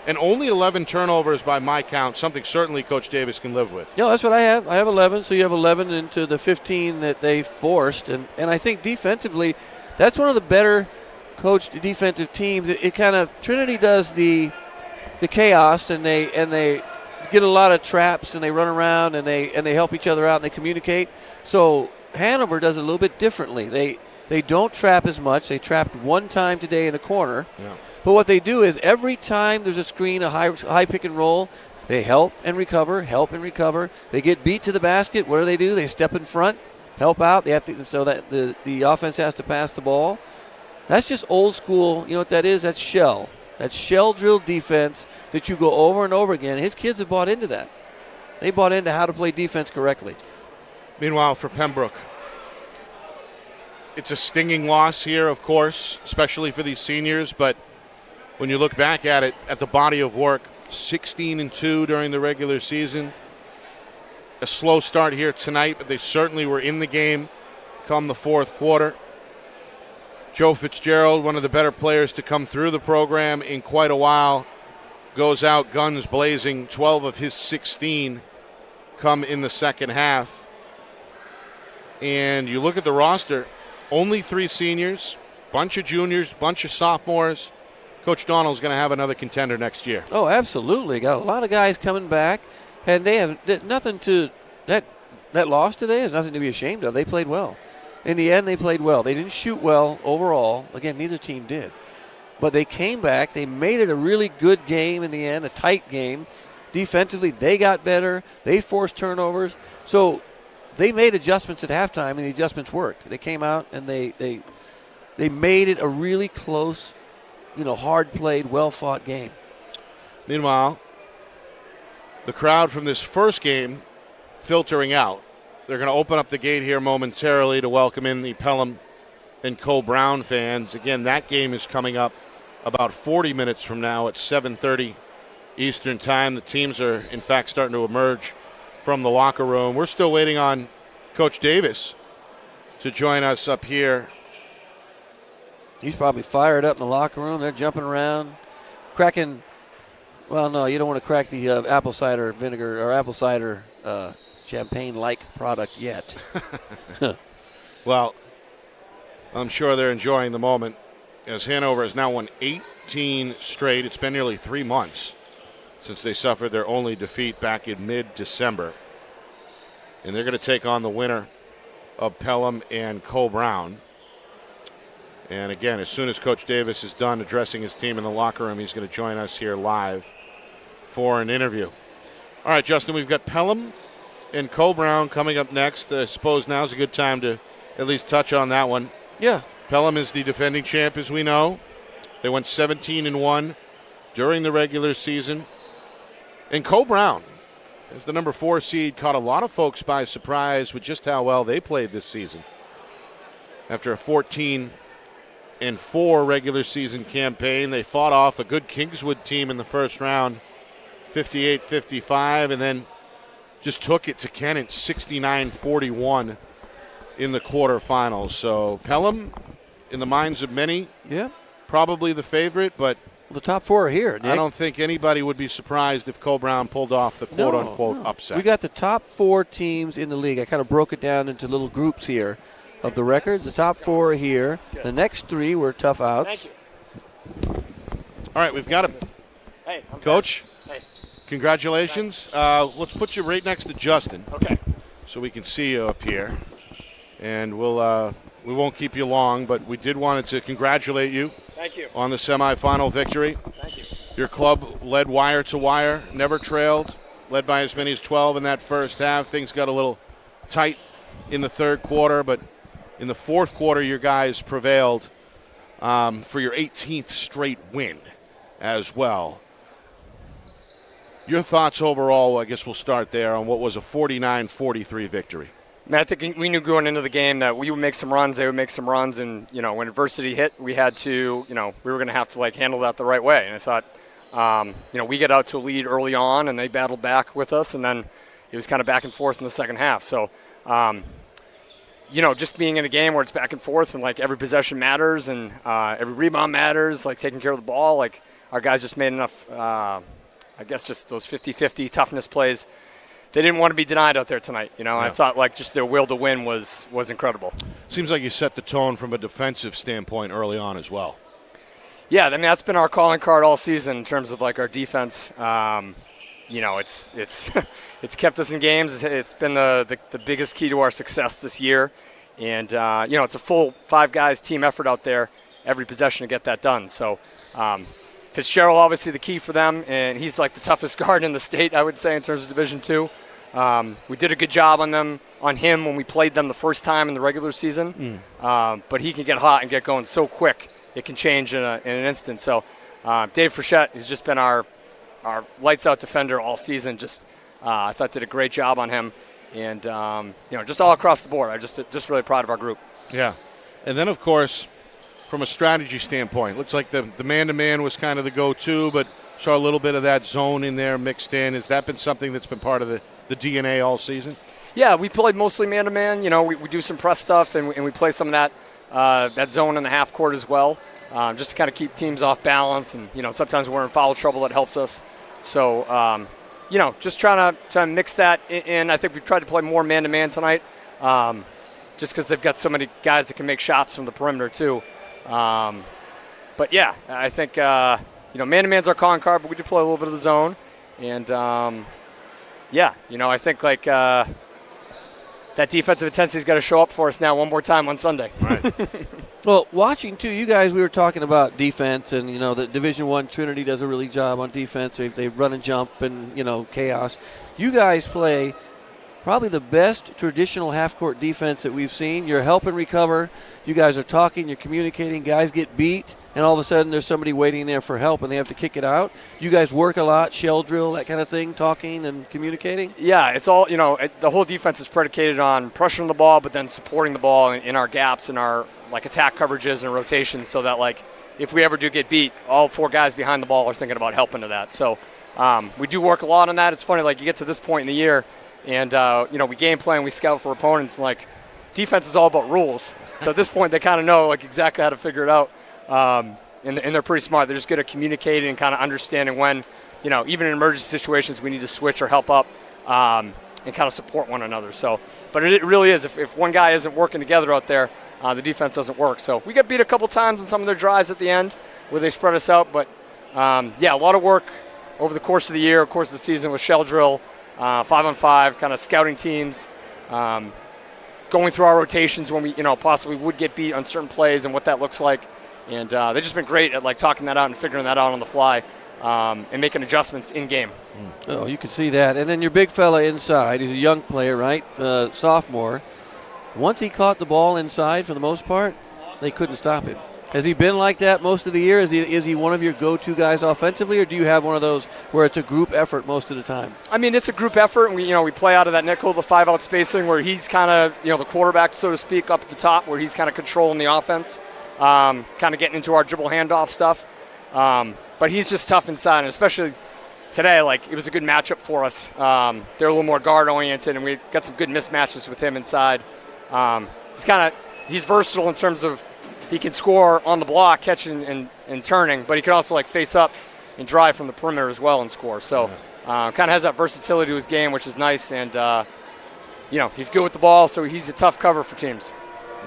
And only 11 turnovers by my count, something certainly Coach Davis can live with. No, that's what I have. I have 11, so you have 11 into the 15 that they forced. And I think defensively, that's one of the better coached defensive teams. It kind of, Trinity does the chaos, and they get a lot of traps, and they run around, and they help each other out, and they communicate. So Hanover does it a little bit differently. They don't trap as much. They trapped one time today in a corner. Yeah. But what they do is every time there's a screen, a high pick and roll, they help and recover. They get beat to the basket. What do? They step in front, help out. They have to, so that the offense has to pass the ball. That's just old school. You know what that is? That's shell. That's shell drill defense that you go over and over again. His kids have bought into that. They bought into how to play defense correctly. Meanwhile, for Pembroke, it's a stinging loss here, of course, especially for these seniors, but when you look back at it, at the body of work, 16-2 during the regular season. A slow start here tonight, but they certainly were in the game come the fourth quarter. Joe Fitzgerald, one of the better players to come through the program in quite a while, goes out guns blazing. 12 of his 16 come in the second half. And you look at the roster, only 3 seniors, bunch of juniors, bunch of sophomores. Coach Donald's going to have another contender next year. Oh, absolutely. Got a lot of guys coming back, and they have nothing to that loss today is nothing to be ashamed of. They played well. In the end, they played well. They didn't shoot well overall. Again, neither team did. But they came back. They made it a really good game in the end, a tight game. Defensively, they got better. They forced turnovers. So they made adjustments at halftime, and the adjustments worked. They came out, and they made it a really close, hard-played, well-fought game. Meanwhile, the crowd from this first game filtering out. They're going to open up the gate here momentarily to welcome in the Pelham and Cole Brown fans. Again, that game is coming up about 40 minutes from now at 7:30 Eastern Time. The teams are, in fact, starting to emerge from the locker room. We're still waiting on Coach Davis to join us up here. He's probably fired up in the locker room. They're jumping around, cracking. Well, no, you don't want to crack the apple cider vinegar or apple cider champagne-like product yet. Well, I'm sure they're enjoying the moment as Hanover has now won 18 straight. It's been nearly 3 months since they suffered their only defeat back in mid-December. And they're going to take on the winner of Pelham and Cole Brown. And again, as soon as Coach Davis is done addressing his team in the locker room, he's going to join us here live for an interview. All right, Justin, we've got Pelham and Cole Brown coming up next. I suppose now's a good time to at least touch on that one. Yeah. Pelham is the defending champ, as we know. They went 17-1 during the regular season. And Cole Brown, as the number 4 seed, caught a lot of folks by surprise with just how well they played this season. After a 14-4 regular season campaign, they fought off a good Kingswood team in the first round, 58-55, and then just took it to Kennett 69-41 in the quarterfinals. So Pelham, in the minds of many, probably the favorite, but the top 4 are here, Nick. I don't think anybody would be surprised if Cole Brown pulled off the quote-unquote upset. We got the top 4 teams in the league. I kind of broke it down into little groups here of the records. The top 4 are here. The next 3 were tough outs. Thank you. All right, we've got him. Hey, Coach, hey. Congratulations. Let's put you right next to Justin. Okay. So we can see you up here. And we won't keep you long, but we did want to congratulate you. Thank you. On the semifinal victory. Thank you. Your club led wire to wire, never trailed, led by as many as 12 in that first half. Things got a little tight in the third quarter, but in the fourth quarter, your guys prevailed for your 18th straight win as well. Your thoughts overall, I guess we'll start there, on what was a 49-43 victory. I think we knew going into the game that we would make some runs, they would make some runs, and, when adversity hit, we had to, we were going to have to, handle that the right way. And I thought, we get out to a lead early on, and they battled back with us, and then it was kind of back and forth in the second half. So, just being in a game where it's back and forth and, every possession matters and every rebound matters, taking care of the ball, our guys just made enough, I guess just those 50-50 toughness plays. They didn't want to be denied out there tonight, you know. Yeah. I thought like just their will to win was incredible. Seems like you set the tone from a defensive standpoint early on as well. Yeah, I mean that's been our calling card all season in terms of like our defense. You know, it's it's kept us in games. It's been the biggest key to our success this year, and you know it's a full 5 guys team effort out there every possession to get that done. So. Fitzgerald obviously the key for them, and he's like the toughest guard in the state, I would say, in terms of Division II. We did a good job on him when we played them the first time in the regular season. But he can get hot and get going so quick, it can change in an instant. So Dave Frechette has just been our lights-out defender all season. Just I thought did a great job on him, and you know, just all across the board. I'm just really proud of our group. Yeah, and then of course, from a strategy standpoint, looks like the man-to-man was kind of the go-to, but saw a little bit of that zone in there mixed in. Has that been something that's been part of the DNA all season? Yeah, we played mostly man-to-man. You know, we do some press stuff, and we play some of that zone in the half court as well, just to kind of keep teams off balance. And, you know, sometimes we're in foul trouble that helps us. So, you know, just trying to mix that in. I think we tried to play more man-to-man tonight, just because they've got so many guys that can make shots from the perimeter too. But yeah, I think, you know, man-to-man's our calling card, but we do play a little bit of the zone. And, yeah, you know, I think, like, that defensive intensity's got to show up for us now one more time on Sunday. Right. Well, watching, too, you guys, we were talking about defense, and, you know, the Division I Trinity does a really job on defense. They run and jump and, you know, chaos. You guys play probably the best traditional half-court defense that we've seen. You're helping recover. You guys are talking, you're communicating, guys get beat, and all of a sudden there's somebody waiting there for help and they have to kick it out. You guys work a lot, shell drill, that kind of thing, talking and communicating? Yeah, it's all, you know, the whole defense is predicated on pressuring the ball, but then supporting the ball in our gaps and our, like, attack coverages and rotations so that, like, if we ever do get beat, all 4 guys behind the ball are thinking about helping to that. So we do work a lot on that. It's funny, like, you get to this point in the year and, you know, we game plan, we scout for opponents, and, like, defense is all about rules. So at this point, they kind of know like exactly how to figure it out, and they're pretty smart. They're just good at communicating and kind of understanding when, you know, even in emergency situations, we need to switch or help up and kind of support one another. So, but it really is. If one guy isn't working together out there, the defense doesn't work. So we got beat a couple times in some of their drives at the end where they spread us out. But yeah, a lot of work over the course of the year, of course, the season with shell drill, 5-on-5, kind of scouting teams. Going through our rotations when we, you know, possibly would get beat on certain plays and what that looks like. And they've just been great at, like, talking that out and figuring that out on the fly and making adjustments in-game. Oh, you can see that. And then your big fella inside, he's a young player, right, sophomore. Once he caught the ball inside for the most part, they couldn't stop him. Has he been like that most of the year? Is he one of your go-to guys offensively, or do you have one of those where it's a group effort most of the time? I mean, it's a group effort, and we play out of that nickel, the 5-out spacing, where he's kind of, you know, the quarterback, so to speak, up at the top, where he's kind of controlling the offense, kind of getting into our dribble handoff stuff. But he's just tough inside, and especially today, like, it was a good matchup for us. They're a little more guard-oriented, and we got some good mismatches with him inside. He's versatile in terms of he can score on the block, catching and turning, but he can also, like, face up and drive from the perimeter as well and score. So kind of has that versatility to his game, which is nice. And, you know, he's good with the ball, so he's a tough cover for teams.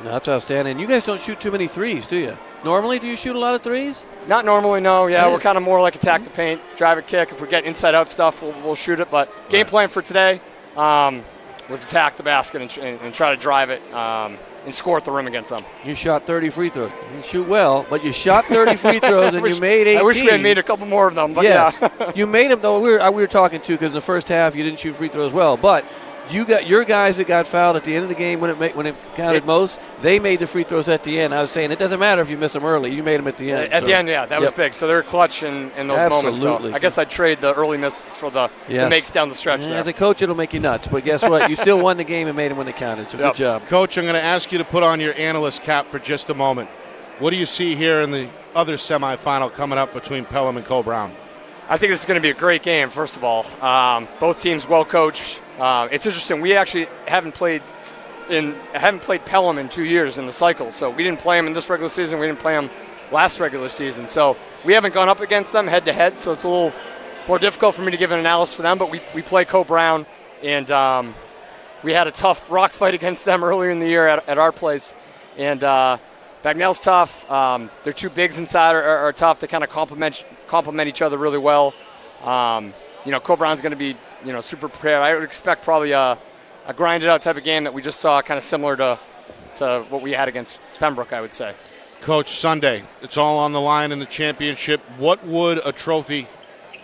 That's outstanding. You guys don't shoot too many threes, do you? Normally, do you shoot a lot of threes? Not normally, no. Yeah, we're kind of more like attack the paint, drive a kick. If we get inside-out stuff, we'll shoot it. But game plan for today was attack the basket and try to drive it and score at the rim against them. You shot 30 free throws. You shoot well, but you shot 30 free throws and you made 18. I wish we had made a couple more of them, but yes. Yeah. You made them, though. We were talking, too, because in the first half you didn't shoot free throws well. But you got your guys that got fouled at the end of the game when it counted most. They made the free throws at the end. I was saying it doesn't matter if you miss them early. You made them at the end. At the end, yeah, that was big. So they're clutch in those moments. So I guess I'd trade the early misses for the makes down the stretch there. As a coach, it'll make you nuts. But guess what? You still won the game and made them when they counted. So good job. Coach, I'm going to ask you to put on your analyst cap for just a moment. What do you see here in the other semifinal coming up between Pelham and Coe-Brown? I think this is going to be a great game, first of all. Both teams well coached. It's interesting. We actually haven't played Pelham in 2 years in the cycle. So we didn't play them in this regular season. We didn't play them last regular season. So we haven't gone up against them head-to-head, so it's a little more difficult for me to give an analysis for them, but we play Co-Brown, and we had a tough rock fight against them earlier in the year at our place. And Bagnell's tough. Their two bigs inside are tough. They kind of complement each other really well. Co-Brown's going to be super prepared. I would expect probably a grinded out type of game that we just saw, kind of similar to what we had against Pembroke, I would say. Coach, Sunday, it's all on the line in the championship. What would a trophy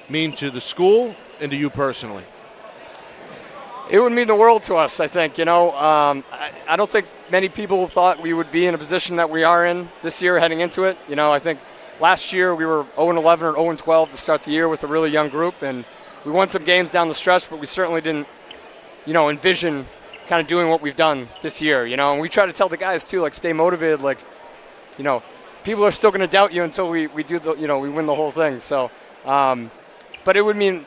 mean to the school and to you personally? It would mean the world to us, I think. I don't think many people thought we would be in a position that we are in this year heading into it. I think last year we were 0-11 or 0-12 to start the year with a really young group, and we won some games down the stretch, but we certainly didn't, envision kind of doing what we've done this year, And we try to tell the guys, too, stay motivated. People are still going to doubt you until we do we win the whole thing. So, but it would mean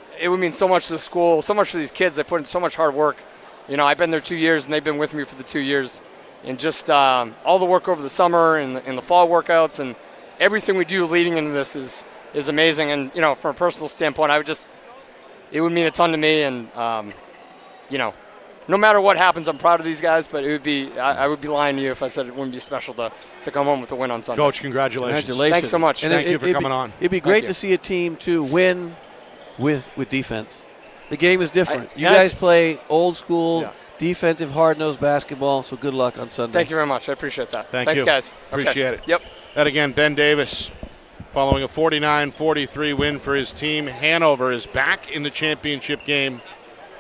so much to the school, so much for these kids. They put in so much hard work. I've been there 2 years, and they've been with me for the 2 years. And just all the work over the summer and the fall workouts and everything we do leading into this is amazing. And, from a personal standpoint, it would mean a ton to me. And, no matter what happens, I'm proud of these guys, but I would be lying to you if I said it wouldn't be special to come home with a win on Sunday. Coach, congratulations. Thanks so much. And Thank you for coming on. It'd be great to see a team, too, win with defense. The game is different. You guys play old school, defensive, hard-nosed basketball, so good luck on Sunday. Thank you very much. I appreciate that. Thanks, guys. Appreciate it. Yep. And again, Ben Davis, following a 49-43 win for his team. Hanover is back in the championship game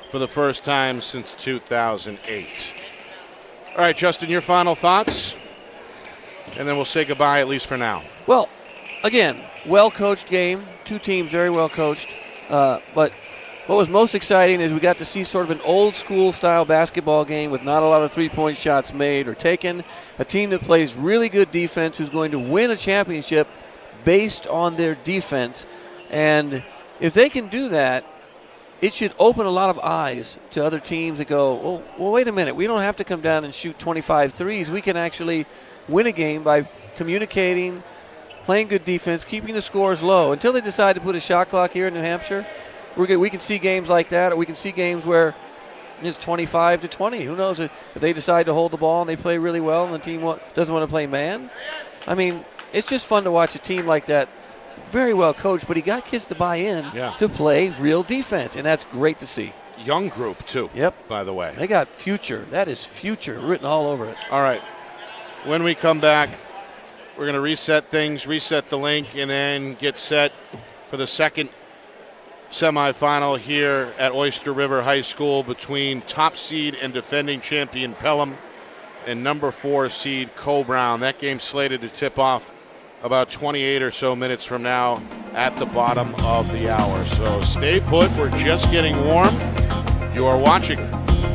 for the first time since 2008. All right, Justin, your final thoughts? And then we'll say goodbye, at least for now. Well, again, well-coached game. Two teams very well-coached. But what was most exciting is we got to see sort of an old-school style basketball game with not a lot of three-point shots made or taken. A team that plays really good defense who's going to win a championship based on their defense. And if they can do that, it should open a lot of eyes to other teams that go, well, wait a minute. We don't have to come down and shoot 25 threes. We can actually win a game by communicating, playing good defense, keeping the scores low. Until they decide to put a shot clock here in New Hampshire, we can see games like that, or we can see games where it's 25-20. Who knows if they decide to hold the ball and they play really well and the team doesn't want to play man? I mean, it's just fun to watch a team like that. Very well coached, but he got kids to buy in to play real defense, and that's great to see. Young group, too, by the way. They got future. That is future written all over it. All right. When we come back, we're going to reset things, reset the link, and then get set for the second semifinal here at Oyster River High School between top seed and defending champion Pelham and number 4 seed Co-Brown. That game's slated to tip off about 28 or so minutes from now at the bottom of the hour. So stay put. We're just getting warm. You are watching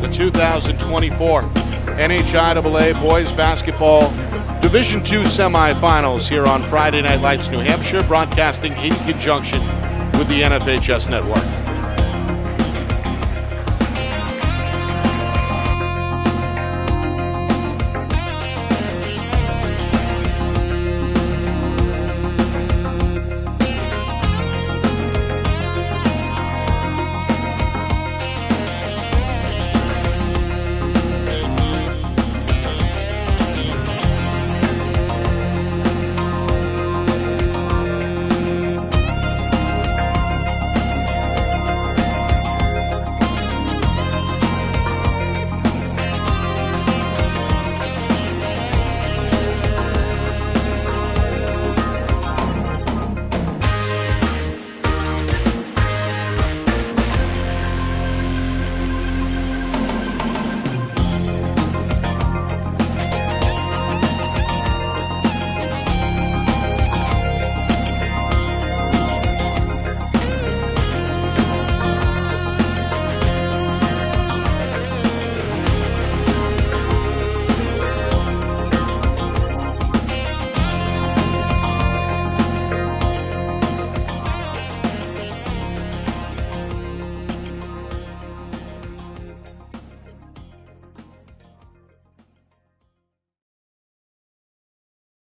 the 2024 NHIAA Boys Basketball Division II semifinals here on Friday Night Lights New Hampshire, broadcasting in conjunction with the NFHS Network.